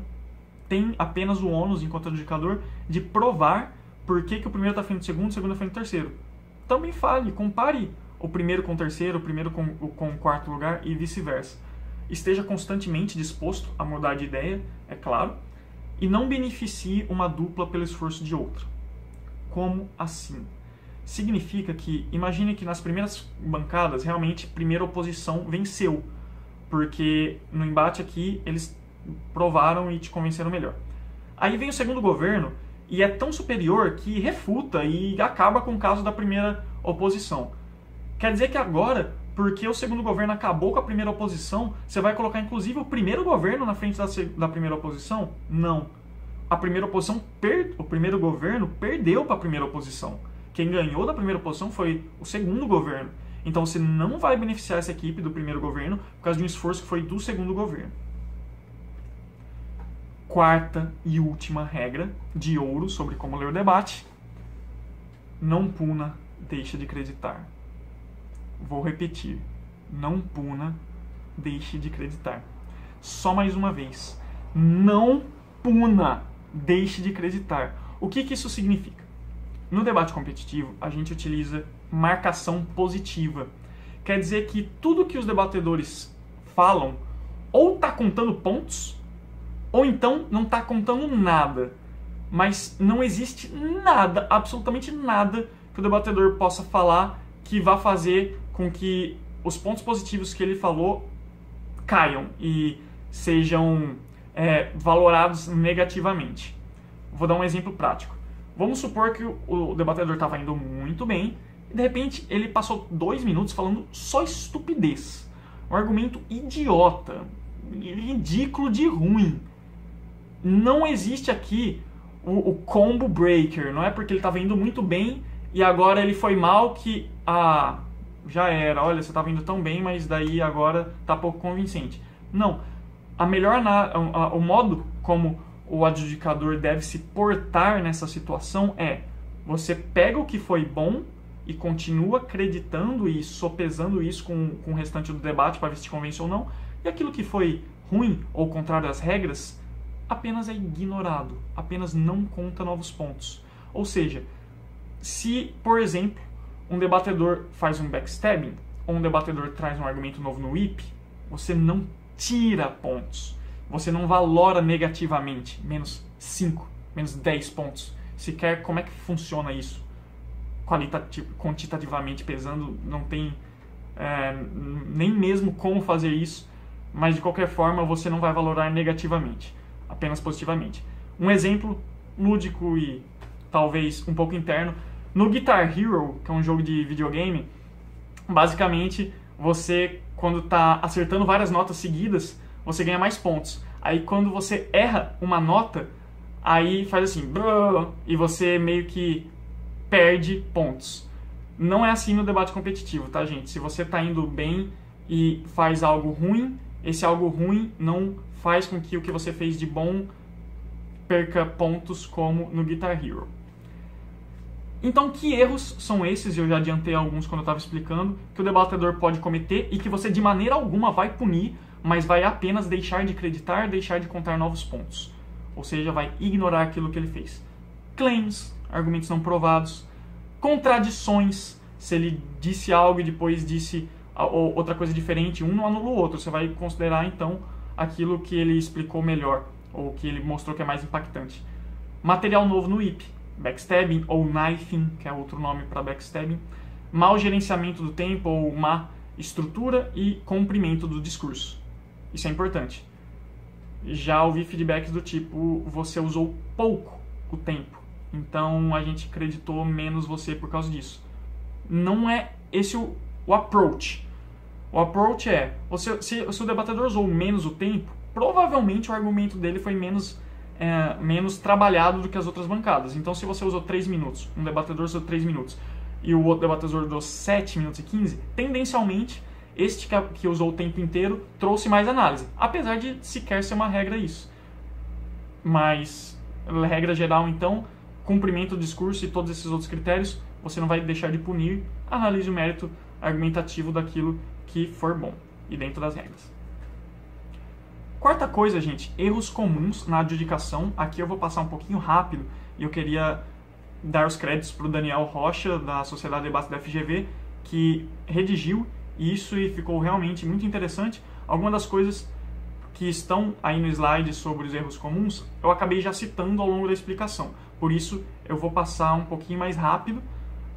tem apenas o ônus, enquanto adjudicador, de provar por que o primeiro está à frente do segundo, o segundo à frente do terceiro. Também fale, compare o primeiro com o terceiro, o primeiro com o quarto lugar e vice-versa. Esteja constantemente disposto a mudar de ideia, é claro, e não beneficie uma dupla pelo esforço de outra. Como assim? Significa que, imagine que nas primeiras bancadas, realmente, a primeira oposição venceu, porque no embate aqui, eles provaram e te convenceram melhor. Aí vem o segundo governo e é tão superior que refuta e acaba com o caso da primeira oposição. Quer dizer que agora, porque o segundo governo acabou com a primeira oposição, você vai colocar inclusive o primeiro governo na frente da primeira oposição? Não. A primeira oposição, o primeiro governo perdeu para a primeira oposição. Quem ganhou da primeira oposição foi o segundo governo. Então você não vai beneficiar essa equipe do primeiro governo por causa de um esforço que foi do segundo governo. Quarta e última regra de ouro sobre como ler o debate: não puna, deixa de acreditar. Vou repetir: não puna, deixe de acreditar. Só mais uma vez: não puna, deixe de acreditar. O que isso significa? No debate competitivo, a gente utiliza marcação positiva. Quer dizer que tudo que os debatedores falam ou está contando pontos, ou então não está contando nada. Mas não existe nada, absolutamente nada, que o debatedor possa falar que vá fazer com que os pontos positivos que ele falou caiam e sejam valorados negativamente. Vou dar um exemplo prático. Vamos supor que o debatedor estava indo muito bem e de repente ele passou 2 minutos falando só estupidez. Um argumento idiota, ridículo de ruim. Não existe aqui o combo breaker, não é porque ele estava indo muito bem e agora ele foi mal que já era, olha, você estava indo tão bem, mas daí agora está pouco convincente. Não, o modo como o adjudicador deve se portar nessa situação é: você pega o que foi bom e continua acreditando e sopesando isso com o restante do debate para ver se te convence ou não, e aquilo que foi ruim ou contrário às regras apenas é ignorado, apenas não conta novos pontos. Ou seja, se, por exemplo, um debatedor faz um backstabbing, ou um debatedor traz um argumento novo no IP, você não tira pontos. Você não valora negativamente, menos 5, menos 10 pontos. Sequer como é que funciona isso? Quantitativamente pesando, não tem nem mesmo como fazer isso, mas de qualquer forma você não vai valorar negativamente, apenas positivamente. Um exemplo lúdico e talvez um pouco interno: no Guitar Hero, que é um jogo de videogame, basicamente você, quando está acertando várias notas seguidas, você ganha mais pontos. Aí quando você erra uma nota, aí faz assim, e você meio que perde pontos. Não é assim no debate competitivo, tá, gente? Se você está indo bem e faz algo ruim, esse algo ruim não faz com que o que você fez de bom perca pontos, como no Guitar Hero. Então, que erros são esses? Eu já adiantei alguns quando eu estava explicando, que o debatedor pode cometer e que você de maneira alguma vai punir, mas vai apenas deixar de acreditar, deixar de contar novos pontos. Ou seja, vai ignorar aquilo que ele fez. Claims, argumentos não provados. Contradições, se ele disse algo e depois disse outra coisa diferente, um não anula o outro. Você vai considerar, então, aquilo que ele explicou melhor, ou que ele mostrou que é mais impactante. Material novo no IP. Backstabbing ou knifing, que é outro nome para backstabbing. Mau gerenciamento do tempo ou má estrutura e comprimento do discurso. Isso é importante. Já ouvi feedbacks do tipo: você usou pouco o tempo, então a gente acreditou menos você por causa disso. Não é esse o approach. O approach é: se o debatedor usou menos o tempo, provavelmente o argumento dele foi menos trabalhado do que as outras bancadas. Então, se você usou 3 minutos, um debatedor usou 3 minutos, e o outro debatedor usou 7 minutos e 15, tendencialmente, este que usou o tempo inteiro trouxe mais análise, apesar de sequer ser uma regra isso. Mas, regra geral, então, cumprimento do discurso e todos esses outros critérios, você não vai deixar de punir, analise o mérito argumentativo daquilo que for bom, e dentro das regras. Quarta coisa, gente, erros comuns na adjudicação. Aqui eu vou passar um pouquinho rápido, e eu queria dar os créditos para o Daniel Rocha, da Sociedade de Debate da FGV, que redigiu isso e ficou realmente muito interessante. Algumas das coisas que estão aí no slide sobre os erros comuns, eu acabei já citando ao longo da explicação. Por isso, eu vou passar um pouquinho mais rápido,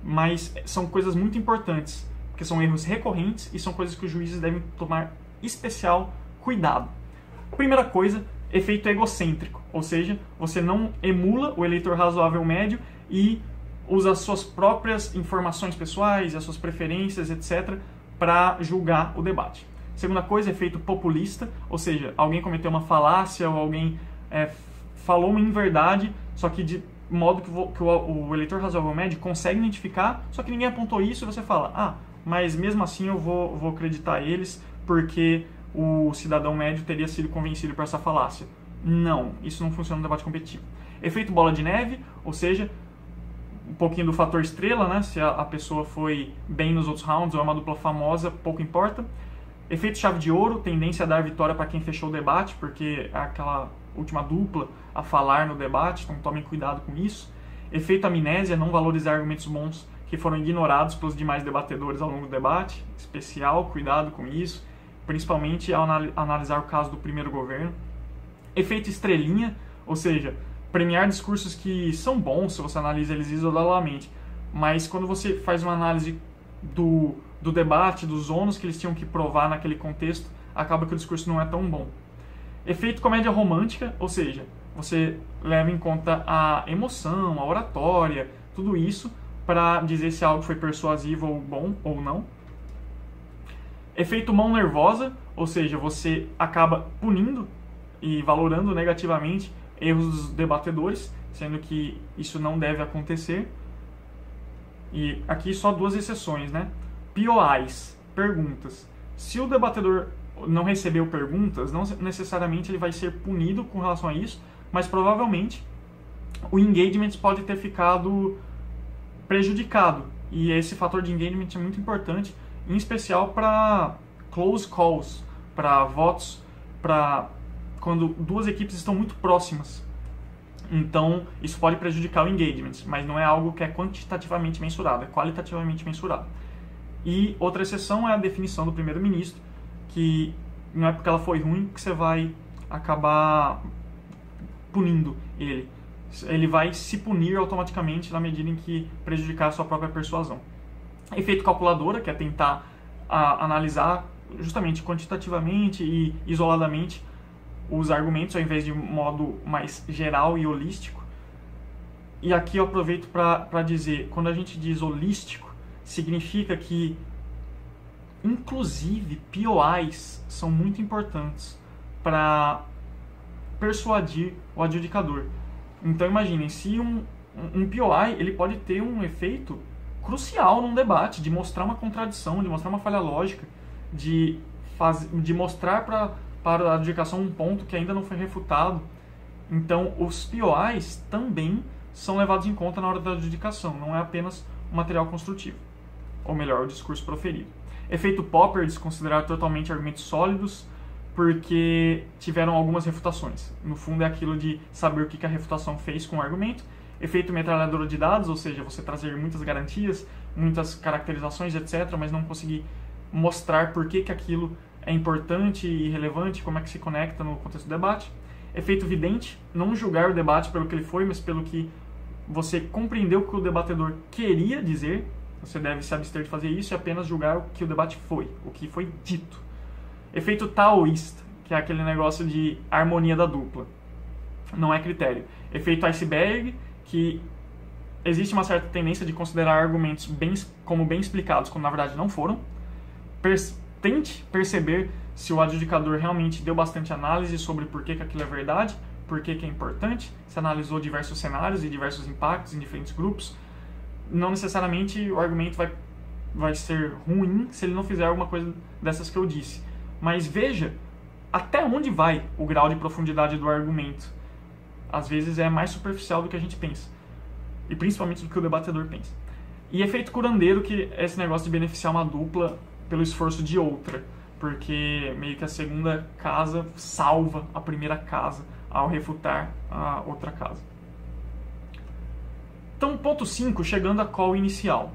mas são coisas muito importantes, porque são erros recorrentes e são coisas que os juízes devem tomar especial cuidado. Primeira coisa, efeito egocêntrico, ou seja, você não emula o eleitor razoável médio e usa as suas próprias informações pessoais, as suas preferências, etc., para julgar o debate. Segunda coisa, efeito populista, ou seja, alguém cometeu uma falácia ou alguém falou uma inverdade, só que de modo que o eleitor razoável médio consegue identificar, só que ninguém apontou isso e você fala, mas mesmo assim eu vou acreditar eles porque o cidadão médio teria sido convencido por essa falácia. Não, isso não funciona no debate competitivo. Efeito bola de neve, ou seja, um pouquinho do fator estrela, né? Se a pessoa foi bem nos outros rounds ou é uma dupla famosa, pouco importa. Efeito chave de ouro, tendência a dar vitória para quem fechou o debate, porque é aquela última dupla a falar no debate, então tomem cuidado com isso. Efeito amnésia, não valorizar argumentos bons que foram ignorados pelos demais debatedores ao longo do debate. Especial, cuidado com isso, principalmente ao analisar o caso do primeiro governo. Efeito estrelinha, ou seja, premiar discursos que são bons se você analisa eles isoladamente, mas quando você faz uma análise do debate, dos ônus que eles tinham que provar naquele contexto, acaba que o discurso não é tão bom. Efeito comédia romântica, ou seja, você leva em conta a emoção, a oratória, tudo isso para dizer se algo foi persuasivo ou bom ou não. Efeito mão nervosa, ou seja, você acaba punindo e valorando negativamente erros dos debatedores, sendo que isso não deve acontecer. E aqui só duas exceções, né? POIs, perguntas. Se o debatedor não recebeu perguntas, não necessariamente ele vai ser punido com relação a isso, mas provavelmente o engagement pode ter ficado prejudicado. E esse fator de engagement é muito importante, em especial para close calls, para votos, para quando duas equipes estão muito próximas. Então, isso pode prejudicar o engagement, mas não é algo que é quantitativamente mensurado, é qualitativamente mensurado. E outra exceção é a definição do primeiro-ministro, que não é porque ela foi ruim que você vai acabar punindo ele. Ele vai se punir automaticamente na medida em que prejudicar a sua própria persuasão. Efeito calculadora, que é tentar analisar justamente quantitativamente e isoladamente os argumentos, ao invés de modo mais geral e holístico. E aqui eu aproveito para dizer, quando a gente diz holístico, significa que, inclusive, POIs são muito importantes para persuadir o adjudicador. Então, imaginem, se um POI ele pode ter um efeito crucial num debate, de mostrar uma contradição, de mostrar uma falha lógica, de mostrar para a adjudicação um ponto que ainda não foi refutado. Então, os POIs também são levados em conta na hora da adjudicação, não é apenas um material construtivo, ou melhor, o discurso proferido. Efeito Popper, desconsiderar totalmente argumentos sólidos, porque tiveram algumas refutações. No fundo, é aquilo de saber o que a refutação fez com o argumento. Efeito metralhadora de dados, ou seja, você trazer muitas garantias, muitas caracterizações, etc., mas não conseguir mostrar por que aquilo é importante e relevante, como é que se conecta no contexto do debate. Efeito vidente, não julgar o debate pelo que ele foi, mas pelo que você compreendeu que o debatedor queria dizer. Você deve se abster de fazer isso e apenas julgar o que o debate foi, o que foi dito. Efeito taoísta, que é aquele negócio de harmonia da dupla. Não é critério. Efeito iceberg, que existe uma certa tendência de considerar argumentos como bem explicados, quando na verdade não foram. Tente perceber se o adjudicador realmente deu bastante análise sobre por que aquilo é verdade, por que é importante, se analisou diversos cenários e diversos impactos em diferentes grupos. Não necessariamente o argumento vai ser ruim se ele não fizer alguma coisa dessas que eu disse. Mas veja até onde vai o grau de profundidade do argumento. Às vezes é mais superficial do que a gente pensa. E principalmente do que o debatedor pensa. E efeito curandeiro, que é esse negócio de beneficiar uma dupla pelo esforço de outra. Porque meio que a segunda casa salva a primeira casa ao refutar a outra casa. Então, ponto 5, chegando à call inicial.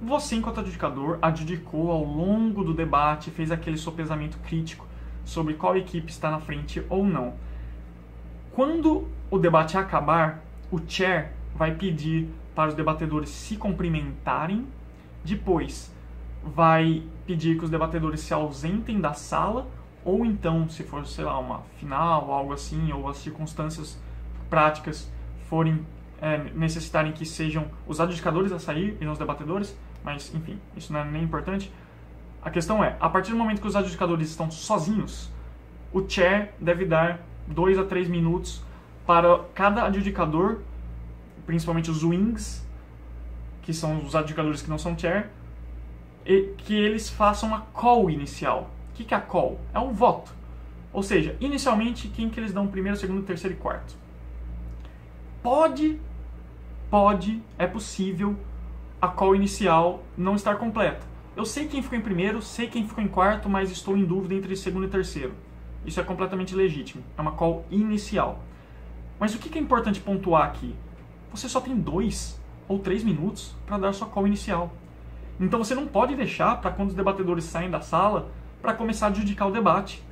Você, enquanto adjudicador, adjudicou ao longo do debate, fez aquele sopesamento crítico sobre qual equipe está na frente ou não. Quando o debate acabar, o chair vai pedir para os debatedores se cumprimentarem, depois vai pedir que os debatedores se ausentem da sala ou então, se for, sei lá, uma final, algo assim, ou as circunstâncias práticas forem necessitarem que sejam os adjudicadores a sair e não os debatedores, mas enfim, isso não é nem importante. A questão é, a partir do momento que os adjudicadores estão sozinhos, o chair deve dar 2 a 3 minutos para cada adjudicador, principalmente os wings, que são os adjudicadores que não são chair, e que eles façam uma call inicial. O que é a call? É um voto. Ou seja, inicialmente, quem que eles dão primeiro, segundo, terceiro e quarto? É possível a call inicial não estar completa. Eu sei quem ficou em primeiro, sei quem ficou em quarto, mas estou em dúvida entre segundo e terceiro. Isso é completamente legítimo. É uma call inicial. Mas o que é importante pontuar aqui? Você só tem 2 ou 3 minutos para dar sua call inicial. Então você não pode deixar para quando os debatedores saem da sala para começar a adjudicar o debate.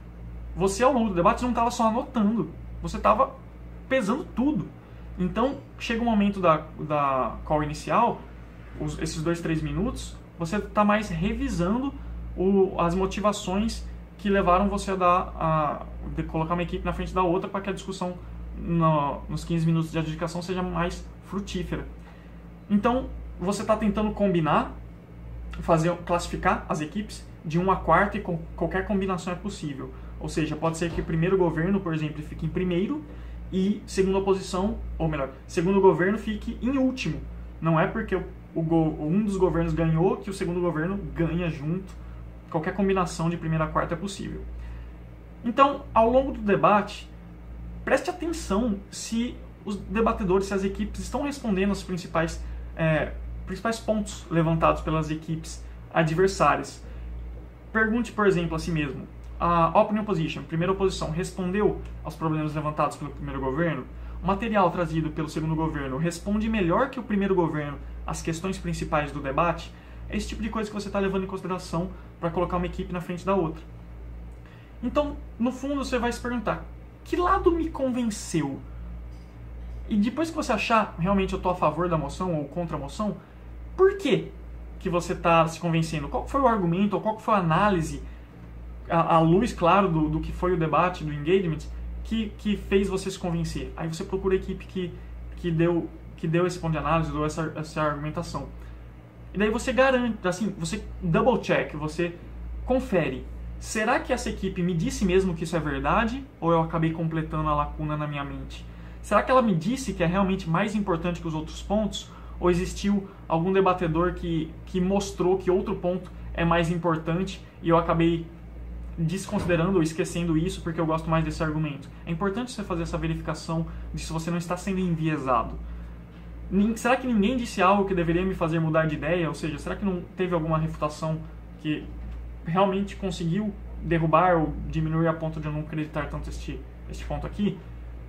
Você, ao longo do debate, não estava só anotando. Você estava pesando tudo. Então, chega o momento da call inicial, esses 2, 3 minutos, você está mais revisando as motivações que levaram você de colocar uma equipe na frente da outra para que a discussão nos 15 minutos de adjudicação seja mais frutífera. Então, você está tentando combinar, classificar as equipes de 1 a quarta e qualquer combinação é possível. Ou seja, pode ser que o primeiro governo, por exemplo, fique em primeiro e segunda oposição, ou melhor, segundo governo fique em último. Não é porque um dos governos ganhou que o segundo governo ganha junto. Qualquer combinação de primeira a quarta é possível. Então, ao longo do debate, preste atenção se os debatedores, se as equipes estão respondendo aos principais pontos levantados pelas equipes adversárias. Pergunte, por exemplo, a si mesmo: a opening opposition, primeira oposição, respondeu aos problemas levantados pelo primeiro governo? O material trazido pelo segundo governo responde melhor que o primeiro governo às questões principais do debate? É esse tipo de coisa que você está levando em consideração para colocar uma equipe na frente da outra. Então, no fundo, você vai se perguntar: que lado me convenceu? E depois que você achar, realmente eu estou a favor da moção ou contra a moção, por que você está se convencendo? Qual foi o argumento, ou qual foi a análise, à luz, claro, do que foi o debate, do engagement, que fez você se convencer? Aí você procura a equipe que deu esse ponto de análise, deu essa argumentação. E daí você garante, assim, você double check, você confere. Será que essa equipe me disse mesmo que isso é verdade? Ou eu acabei completando a lacuna na minha mente? Será que ela me disse que é realmente mais importante que os outros pontos? Ou existiu algum debatedor que mostrou que outro ponto é mais importante e eu acabei desconsiderando ou esquecendo isso porque eu gosto mais desse argumento? É importante você fazer essa verificação de se você não está sendo enviesado. Será que ninguém disse algo que deveria me fazer mudar de ideia? Ou seja, será que não teve alguma refutação que realmente conseguiu derrubar ou diminuir a ponto de eu não acreditar tanto este ponto aqui?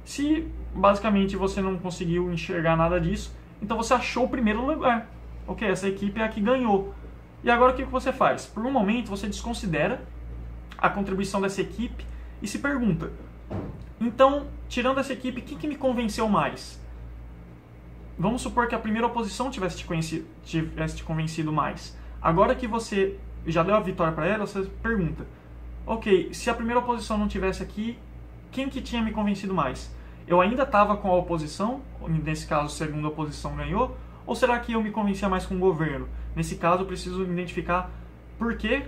Se basicamente você não conseguiu enxergar nada disso, então você achou o primeiro lugar. Ok, essa equipe é a que ganhou. E agora o que você faz? Por um momento você desconsidera a contribuição dessa equipe e se pergunta: então, tirando essa equipe, quem que me convenceu mais? Vamos supor que a primeira oposição tivesse te convencido mais. Agora que você já deu a vitória para ela, você pergunta: ok, se a primeira oposição não tivesse aqui, quem que tinha me convencido mais? Eu ainda estava com a oposição, nesse caso a segunda oposição ganhou, ou será que eu me convencia mais com o governo? Nesse caso eu preciso identificar por que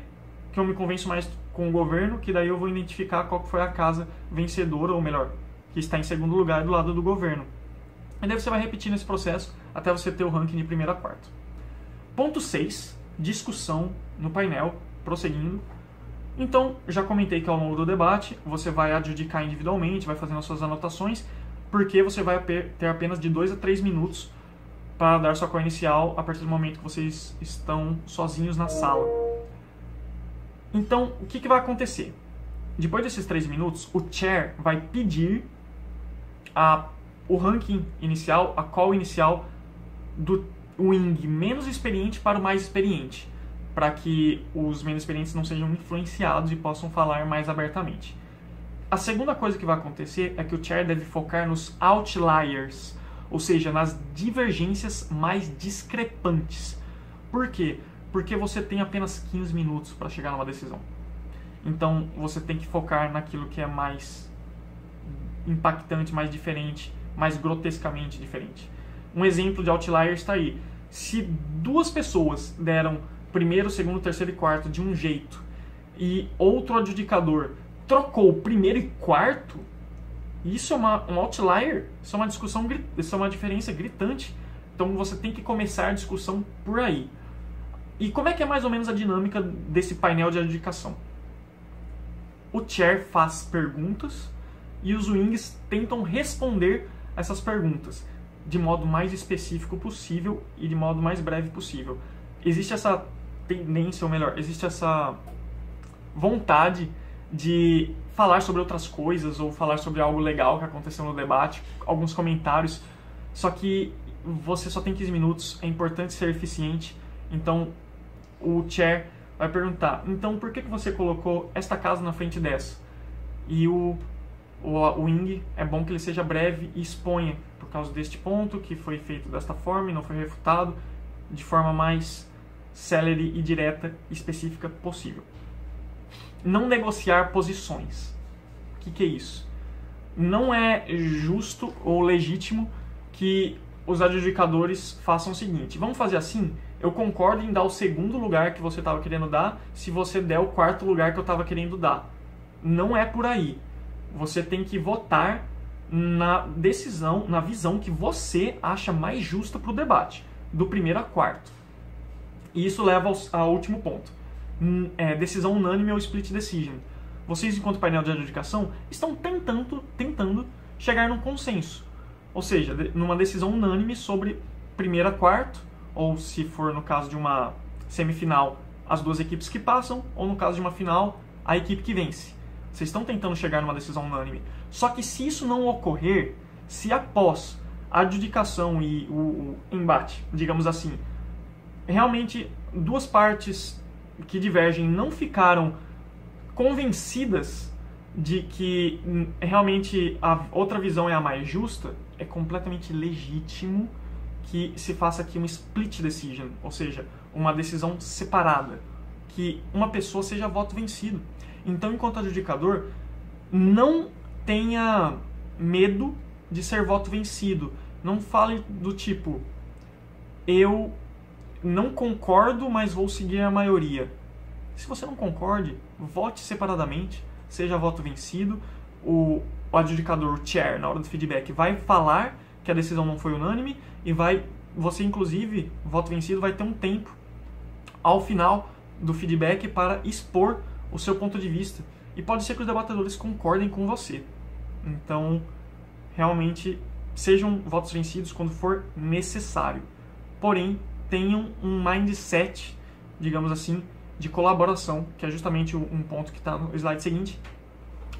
eu me convenço mais com o governo, que daí eu vou identificar qual foi a casa vencedora, ou melhor, que está em segundo lugar do lado do governo. E daí você vai repetir nesse processo até você ter o ranking de primeiro a quarto. Ponto 6, discussão no painel, prosseguindo. Então, já comentei que ao longo do debate você vai adjudicar individualmente, vai fazendo as suas anotações, porque você vai ter apenas de 2 a 3 minutos para dar sua call inicial a partir do momento que vocês estão sozinhos na sala. Então, o que vai acontecer? Depois desses 3 minutos, o chair vai pedir o ranking inicial, a call inicial do wing menos experiente para o mais experiente, para que os menos experientes não sejam influenciados e possam falar mais abertamente. A segunda coisa que vai acontecer é que o chair deve focar nos outliers, ou seja, nas divergências mais discrepantes. Por quê? Porque você tem apenas 15 minutos para chegar numa decisão. Então você tem que focar naquilo que é mais impactante, mais diferente, mais grotescamente diferente. Um exemplo de outlier está aí. Se duas pessoas deram primeiro, segundo, terceiro e quarto de um jeito e outro adjudicador trocou primeiro e quarto, isso é um outlier, isso é uma discussão, isso é uma diferença gritante. Então você tem que começar a discussão por aí. E como é que é mais ou menos a dinâmica desse painel de adjudicação? O chair faz perguntas e os wings tentam responder essas perguntas de modo mais específico possível e de modo mais breve possível. Existe essa tendência, ou melhor, existe essa vontade de falar sobre outras coisas ou falar sobre algo legal que aconteceu no debate, alguns comentários, só que você só tem 15 minutos, é importante ser eficiente, então o chair vai perguntar, então por que você colocou esta casa na frente dessa? E o wing, é bom que ele seja breve e exponha, por causa deste ponto, que foi feito desta forma e não foi refutado, de forma mais célere e direta e específica possível. Não negociar posições. O que é isso? Não é justo ou legítimo que os adjudicadores façam o seguinte: vamos fazer assim, eu concordo em dar o segundo lugar que você estava querendo dar, se você der o quarto lugar que eu estava querendo dar. Não é por aí. Você tem que votar na decisão, na visão que você acha mais justa para o debate, do primeiro a quarto. E isso leva ao último ponto. Decisão unânime ou split decision. Vocês, enquanto painel de adjudicação, estão tentando chegar num consenso. Ou seja, numa decisão unânime sobre primeiro a quarto, ou se for no caso de uma semifinal, as duas equipes que passam, ou no caso de uma final, a equipe que vence. Vocês estão tentando chegar numa decisão unânime. Só que se isso não ocorrer, se após a adjudicação e o embate, digamos assim, realmente duas partes que divergem não ficaram convencidas de que realmente a outra visão é a mais justa, é completamente legítimo que se faça aqui um split decision, ou seja, uma decisão separada, que uma pessoa seja voto vencido. Então, enquanto adjudicador, não tenha medo de ser voto vencido. Não fale do tipo, eu não concordo, mas vou seguir a maioria. Se você não concorde, vote separadamente, seja voto vencido. O adjudicador, o chair, na hora do feedback, vai falar que a decisão não foi unânime e você, inclusive, voto vencido, vai ter um tempo ao final do feedback para expor o seu ponto de vista. E pode ser que os debatedores concordem com você. Então, realmente, sejam votos vencidos quando for necessário. Porém, tenham um mindset, digamos assim, de colaboração, que é justamente um ponto que está no slide seguinte.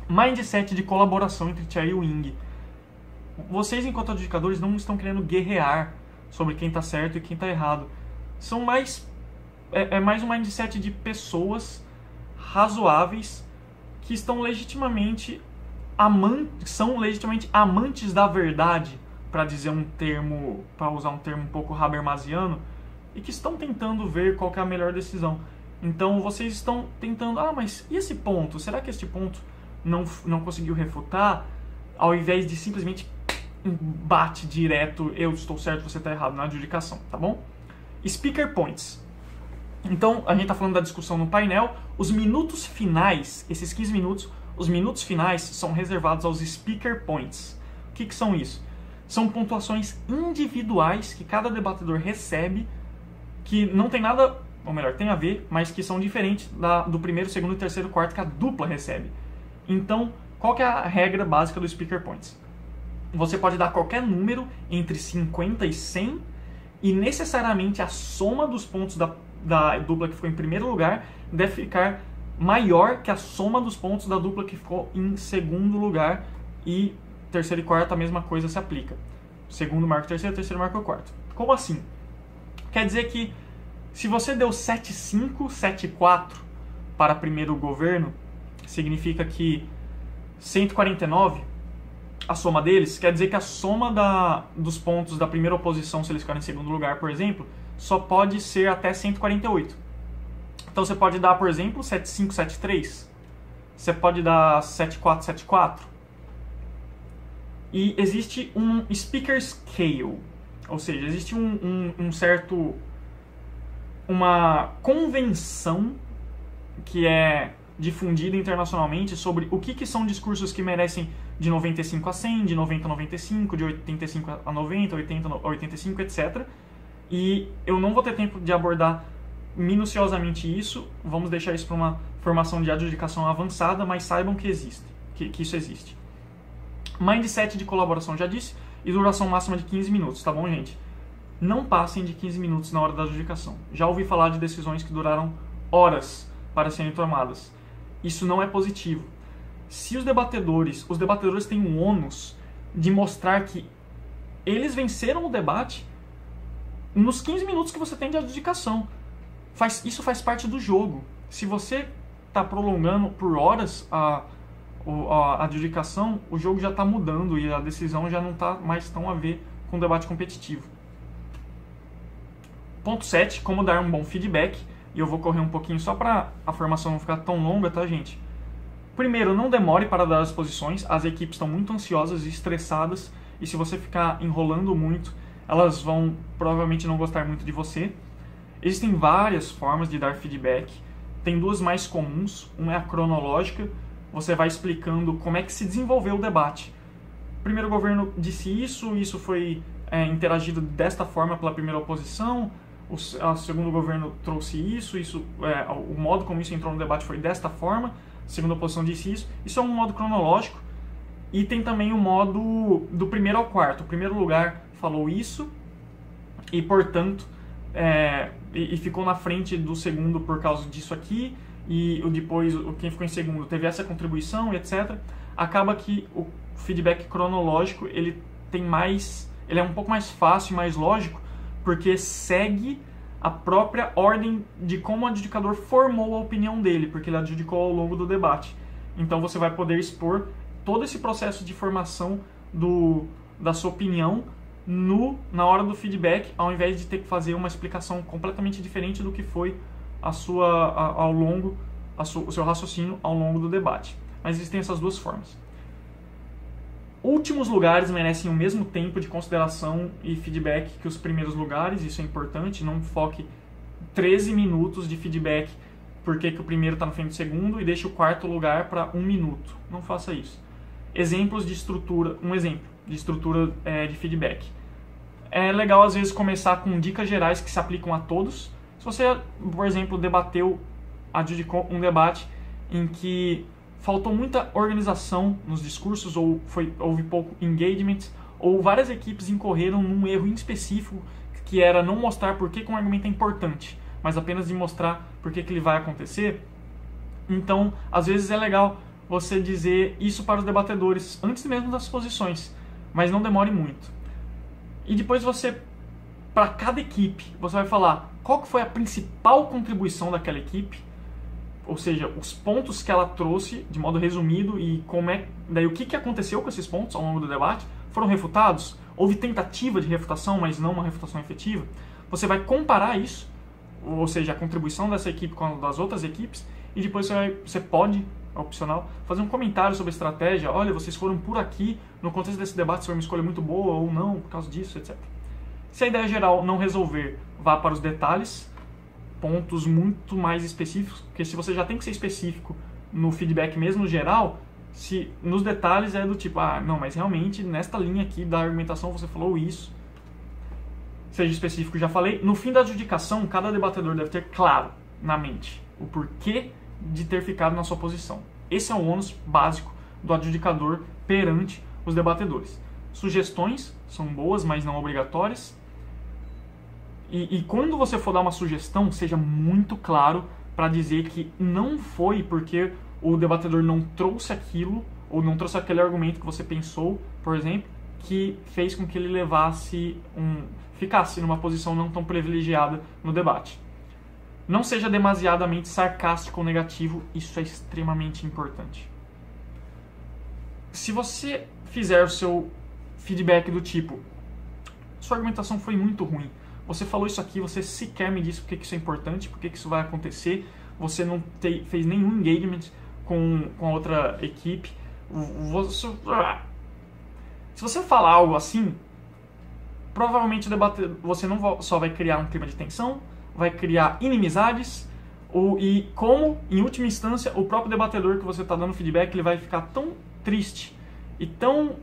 Mindset de colaboração entre chair e wing. Vocês, enquanto adjudicadores, não estão querendo guerrear sobre quem está certo e quem está errado. São mais um mindset de pessoas razoáveis que estão legitimamente são legitimamente amantes da verdade, para usar um termo um pouco habermasiano, e que estão tentando ver qual que é a melhor decisão. Então vocês estão tentando, mas e esse ponto? Será que este ponto não conseguiu refutar? Ao invés de simplesmente bate direto, eu estou certo, você está errado na adjudicação, tá bom? Speaker points. Então, a gente está falando da discussão no painel. Os minutos finais, esses 15 minutos, os minutos finais são reservados aos speaker points. O que são isso? São pontuações individuais que cada debatedor recebe, que não tem nada, ou melhor, tem a ver, mas que são diferentes do primeiro, segundo, terceiro e quarto que a dupla recebe. Então, qual que é a regra básica do speaker points? Você pode dar qualquer número entre 50 e 100 e necessariamente a soma dos pontos da dupla que ficou em primeiro lugar deve ficar maior que a soma dos pontos da dupla que ficou em segundo lugar, e terceiro e quarto a mesma coisa se aplica. Segundo marca o terceiro, terceiro marca o quarto. Como assim? Quer dizer que se você deu 7,5, 7,4 para primeiro governo, significa que 149, a soma deles, quer dizer que a soma dos pontos da primeira oposição, se eles ficarem em segundo lugar, por exemplo, só pode ser até 148. Então você pode dar, por exemplo, 7,5, 7,3. você pode dar 7-4, 7-4. E existe um speaker scale, ou seja, existe uma convenção que é difundida internacionalmente sobre o que são discursos que merecem de 95 a 100, de 90 a 95, de 85 a 90, 80 a 85, etc. E eu não vou ter tempo de abordar minuciosamente isso, vamos deixar isso para uma formação de adjudicação avançada, mas saibam que existe, que isso existe. Mindset de colaboração, já disse, e duração máxima de 15 minutos, tá bom, gente? Não passem de 15 minutos na hora da adjudicação. Já ouvi falar de decisões que duraram horas para serem tomadas. Isso não é positivo. Se os debatedores têm um ônus de mostrar que eles venceram o debate nos 15 minutos que você tem de adjudicação. Isso faz parte do jogo. Se você está prolongando por horas a adjudicação, o jogo já está mudando e a decisão já não está mais tão a ver com o debate competitivo. Ponto 7, como dar um bom feedback. E eu vou correr um pouquinho só para a formação não ficar tão longa, tá, gente? Primeiro, não demore para dar as posições. As equipes estão muito ansiosas e estressadas. E se você ficar enrolando muito, elas vão provavelmente não gostar muito de você. Existem várias formas de dar feedback. Tem duas mais comuns. Uma é a cronológica. Você vai explicando como é que se desenvolveu o debate. O primeiro governo disse isso foi interagido desta forma pela primeira oposição. O segundo governo trouxe isso, o modo como isso entrou no debate foi desta forma, a segunda oposição disse isso. Isso é um modo cronológico. E tem também o modo do primeiro ao quarto. O primeiro lugar falou isso e, portanto, e ficou na frente do segundo por causa disso aqui, e depois quem ficou em segundo teve essa contribuição, etc. Acaba que o feedback cronológico ele é um pouco mais fácil e mais lógico, porque segue a própria ordem de como o adjudicador formou a opinião dele, porque ele adjudicou ao longo do debate. Então você vai poder expor todo esse processo de formação da sua opinião na hora do feedback, ao invés de ter que fazer uma explicação completamente diferente do que foi o seu raciocínio ao longo do debate. Mas existem essas duas formas. Últimos lugares merecem o mesmo tempo de consideração e feedback que os primeiros lugares, isso é importante, não foque 13 minutos de feedback porque que o primeiro está na frente do segundo e deixe o quarto lugar para 1 minuto. Não faça isso. Exemplos de estrutura, um exemplo de estrutura de feedback. É legal às vezes começar com dicas gerais que se aplicam a todos. Se você, por exemplo, adjudicou um debate em que faltou muita organização nos discursos, ou houve pouco engagement, ou várias equipes incorreram num erro em específico, que era não mostrar por que um argumento é importante, mas apenas de mostrar por que ele vai acontecer. Então, às vezes é legal você dizer isso para os debatedores, antes mesmo das posições, mas não demore muito. E depois para cada equipe, você vai falar qual que foi a principal contribuição daquela equipe, ou seja, os pontos que ela trouxe de modo resumido e daí o que aconteceu com esses pontos ao longo do debate. Foram refutados? Houve tentativa de refutação, mas não uma refutação efetiva? Você vai comparar isso, ou seja, a contribuição dessa equipe com a das outras equipes, e depois você pode, é opcional, fazer um comentário sobre a estratégia. Olha, vocês foram por aqui, no contexto desse debate foi uma escolha muito boa ou não, por causa disso, etc. Se a ideia geral não resolver, vá para os detalhes, pontos muito mais específicos, porque se você já tem que ser específico no feedback mesmo geral, se nos detalhes é do tipo, não, mas realmente nesta linha aqui da argumentação você falou isso. Seja específico, já falei. No fim da adjudicação, cada debatedor deve ter claro na mente o porquê de ter ficado na sua posição. Esse é o ônus básico do adjudicador perante os debatedores. Sugestões são boas, mas não obrigatórias. E quando você for dar uma sugestão, seja muito claro para dizer que não foi porque o debatedor não trouxe aquilo, ou não trouxe aquele argumento que você pensou, por exemplo, que fez com que ele ficasse numa posição não tão privilegiada no debate. Não seja demasiadamente sarcástico ou negativo, isso é extremamente importante. Se você fizer o seu feedback do tipo, sua argumentação foi muito ruim, você falou isso aqui, você sequer me disse porque que isso é importante, porque que isso vai acontecer, você não fez nenhum engagement com a outra equipe. Se você falar algo assim, provavelmente o debate, você não só vai criar um clima de tensão, vai criar inimizades, e como, em última instância, o próprio debatedor que você está dando feedback, ele vai ficar tão triste e tão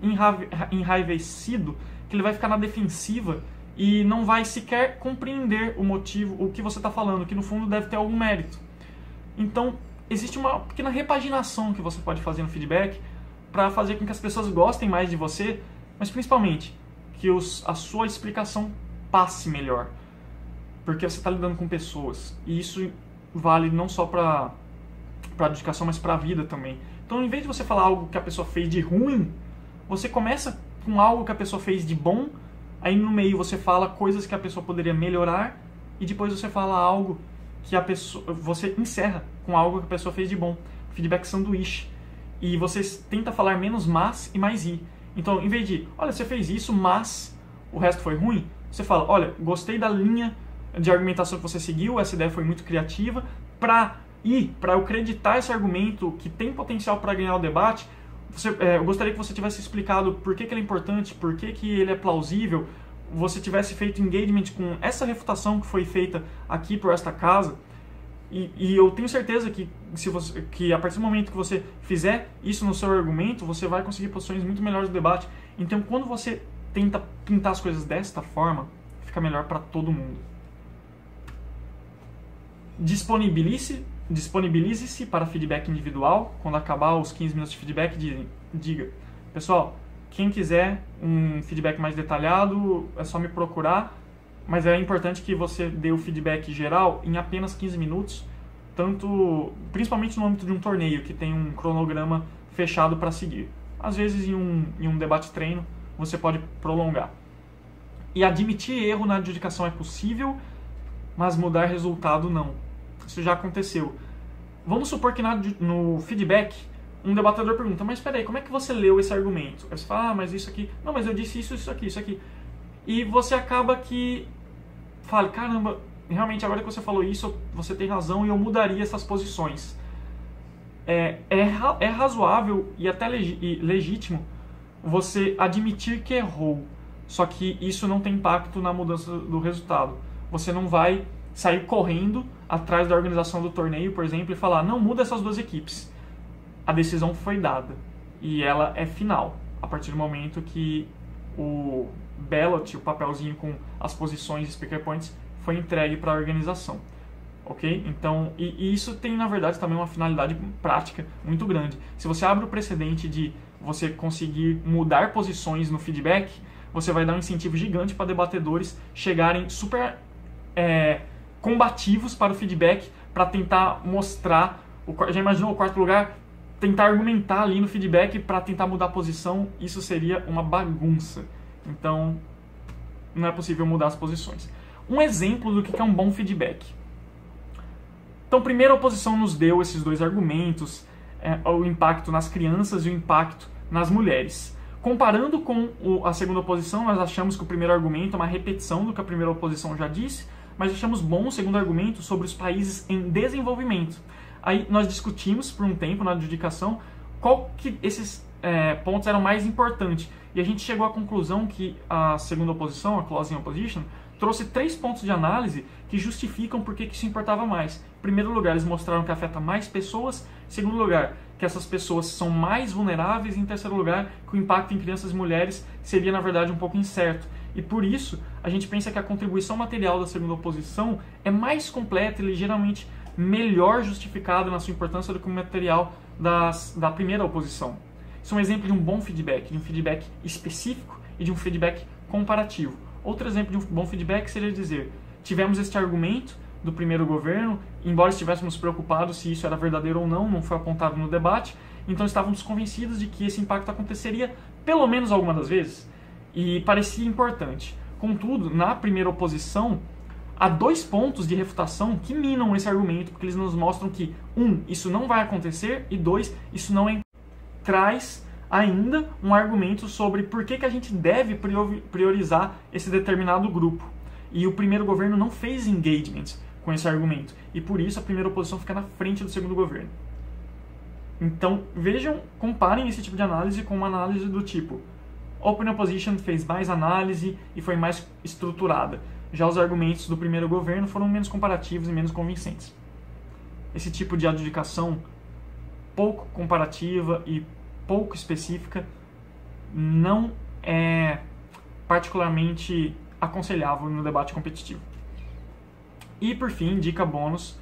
enraivecido que ele vai ficar na defensiva e não vai sequer compreender o motivo, o que você está falando, que no fundo deve ter algum mérito. Então, existe uma pequena repaginação que você pode fazer no feedback para fazer com que as pessoas gostem mais de você, mas principalmente que a sua explicação passe melhor. Porque você está lidando com pessoas. E isso vale não só para a adjudicação, mas para a vida também. Então, em vez de você falar algo que a pessoa fez de ruim, você começa com algo que a pessoa fez de bom, aí no meio você fala coisas que a pessoa poderia melhorar, e depois você fala algo que você encerra com algo que a pessoa fez de bom. Feedback sanduíche. E você tenta falar menos mas e mais i. Então, em vez de, olha, você fez isso, mas o resto foi ruim, você fala, olha, gostei da linha de argumentação que você seguiu, essa ideia foi muito criativa, para eu acreditar esse argumento que tem potencial para ganhar o debate, eu gostaria que você tivesse explicado por que ele é importante, por que ele é plausível, você tivesse feito engagement com essa refutação que foi feita aqui por esta casa, e eu tenho certeza que a partir do momento que você fizer isso no seu argumento, você vai conseguir posições muito melhores no debate. Então, quando você tenta pintar as coisas desta forma, fica melhor para todo mundo. Disponibilize-se para feedback individual. Quando acabar os 15 minutos de feedback, diga, pessoal, quem quiser um feedback mais detalhado, é só me procurar. Mas é importante que você dê o feedback geral em apenas 15 minutos, principalmente no âmbito de um torneio, que tem um cronograma fechado para seguir. Às vezes, em um debate treino, você pode prolongar. E admitir erro na adjudicação é possível, mas mudar resultado não. Isso já aconteceu. Vamos supor que no feedback, um debatedor pergunta, mas espera aí, como é que você leu esse argumento? Aí você fala, mas isso aqui... Não, mas eu disse isso aqui. E você acaba que... Fale, caramba, realmente agora que você falou isso, você tem razão e eu mudaria essas posições. É razoável e até legítimo você admitir que errou, só que isso não tem impacto na mudança do resultado. Você não vai sair correndo atrás da organização do torneio, por exemplo, e falar, não, muda essas duas equipes. A decisão foi dada e ela é final, a partir do momento que o ballot, o papelzinho com as posições e speaker points, foi entregue para a organização, ok? Então, e isso tem, na verdade, também uma finalidade prática muito grande. Se você abre o precedente de você conseguir mudar posições no feedback, você vai dar um incentivo gigante para debatedores chegarem super combativos para o feedback, para tentar mostrar, já imaginou o quarto lugar? Tentar argumentar ali no feedback para tentar mudar a posição, isso seria uma bagunça. Então, não é possível mudar as posições. Um exemplo do que é um bom feedback. Então, primeiro a oposição nos deu esses dois argumentos, o impacto nas crianças e o impacto nas mulheres. Comparando com a segunda oposição, nós achamos que o primeiro argumento é uma repetição do que a primeira oposição já disse, mas achamos bom o segundo argumento sobre os países em desenvolvimento. Aí nós discutimos por um tempo na adjudicação qual que esses pontos eram mais importantes. E a gente chegou à conclusão que a segunda oposição, a closing opposition, trouxe 3 pontos de análise que justificam por que isso importava mais. Em primeiro lugar, eles mostraram que afeta mais pessoas. Em segundo lugar, que essas pessoas são mais vulneráveis. E em terceiro lugar, que o impacto em crianças e mulheres seria, na verdade, um pouco incerto. E por isso, a gente pensa que a contribuição material da segunda oposição é mais completa e ligeiramente melhor justificada na sua importância do que o material da primeira oposição. Isso é um exemplo de um bom feedback, de um feedback específico e de um feedback comparativo. Outro exemplo de um bom feedback seria dizer, tivemos este argumento do primeiro governo, embora estivéssemos preocupados se isso era verdadeiro ou não foi apontado no debate, então estávamos convencidos de que esse impacto aconteceria pelo menos alguma das vezes, e parecia importante. Contudo, na primeira oposição, há 2 pontos de refutação que minam esse argumento, porque eles nos mostram que, 1, isso não vai acontecer, e 2, isso não é... Traz ainda um argumento sobre por que a gente deve priorizar esse determinado grupo. E o primeiro governo não fez engagement com esse argumento. E por isso a primeira oposição fica na frente do segundo governo. Então, vejam, comparem esse tipo de análise com uma análise do tipo Open Opposition fez mais análise e foi mais estruturada. Já os argumentos do primeiro governo foram menos comparativos e menos convincentes. Esse tipo de adjudicação pouco comparativa e pouco específica não é particularmente aconselhável no debate competitivo. E, por fim, dica bônus,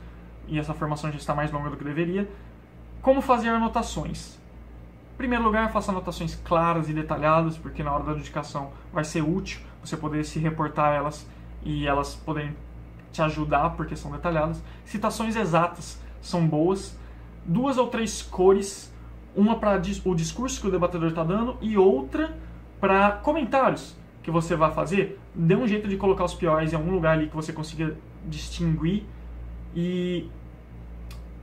e essa formação já está mais longa do que deveria, como fazer anotações. Em primeiro lugar, faça anotações claras e detalhadas, porque na hora da adjudicação vai ser útil você poder se reportar a elas e elas poderem te ajudar porque são detalhadas. Citações exatas são boas. 2 ou 3 cores, uma para o discurso que o debatedor está dando e outra para comentários que você vai fazer. Dê um jeito de colocar os piores em algum lugar ali que você consiga distinguir e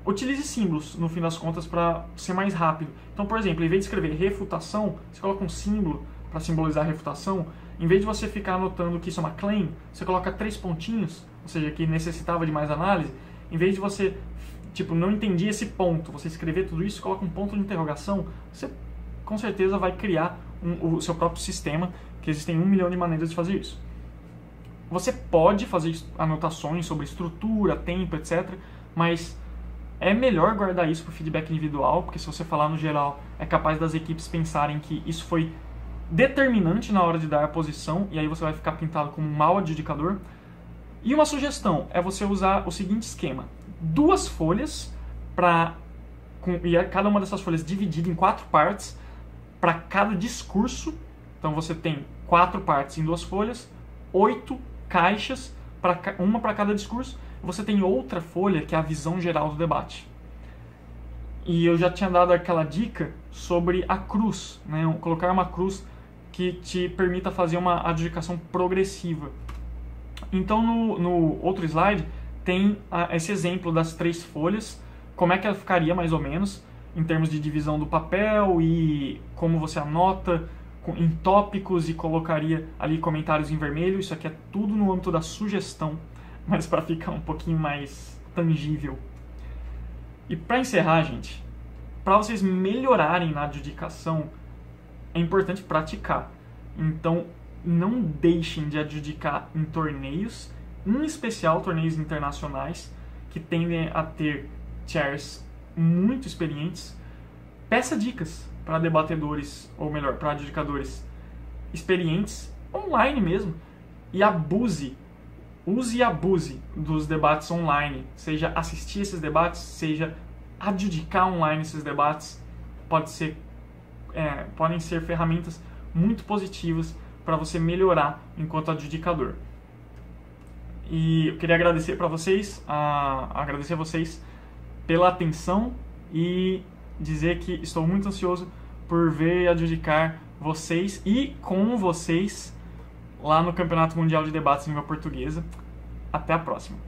utilize símbolos, no fim das contas, para ser mais rápido. Então, por exemplo, em vez de escrever refutação, você coloca um símbolo para simbolizar a refutação. Em vez de você ficar anotando que isso é uma claim, você coloca 3 pontinhos, ou seja, que necessitava de mais análise. Em vez de você, não entendi esse ponto, você escrever tudo isso, coloca um ponto de interrogação, você com certeza vai criar o seu próprio sistema, que existem 1 milhão de maneiras de fazer isso. Você pode fazer anotações sobre estrutura, tempo, etc., mas é melhor guardar isso para o feedback individual, porque se você falar no geral, é capaz das equipes pensarem que isso foi determinante na hora de dar a posição, e aí você vai ficar pintado como um mau adjudicador. E uma sugestão é você usar o seguinte esquema: 2 folhas, e cada uma dessas folhas dividida em 4 partes, para cada discurso. Então você tem 4 partes em 2 folhas, 8 caixas, uma para cada discurso. Você tem outra folha que é a visão geral do debate. E eu já tinha dado aquela dica sobre a cruz, né? Colocar uma cruz que te permita fazer uma adjudicação progressiva. Então no outro slide tem esse exemplo das 3 folhas, como é que ela ficaria mais ou menos em termos de divisão do papel e como você anota em tópicos e colocaria ali comentários em vermelho. Isso aqui é tudo no âmbito da sugestão, mas para ficar um pouquinho mais tangível. E para encerrar, gente, para vocês melhorarem na adjudicação, é importante praticar. Então, não deixem de adjudicar em torneios, em especial torneios internacionais, que tendem a ter chairs muito experientes. Peça dicas para debatedores, ou melhor, para adjudicadores experientes, online mesmo, e use e abuse dos debates online, seja assistir esses debates, seja adjudicar online esses debates. Podem ser ferramentas muito positivas para você melhorar enquanto adjudicador. E eu queria agradecer a vocês pela atenção e dizer que estou muito ansioso por ver e adjudicar vocês e com vocês lá no Campeonato Mundial de Debates em Língua Portuguesa. Até a próxima!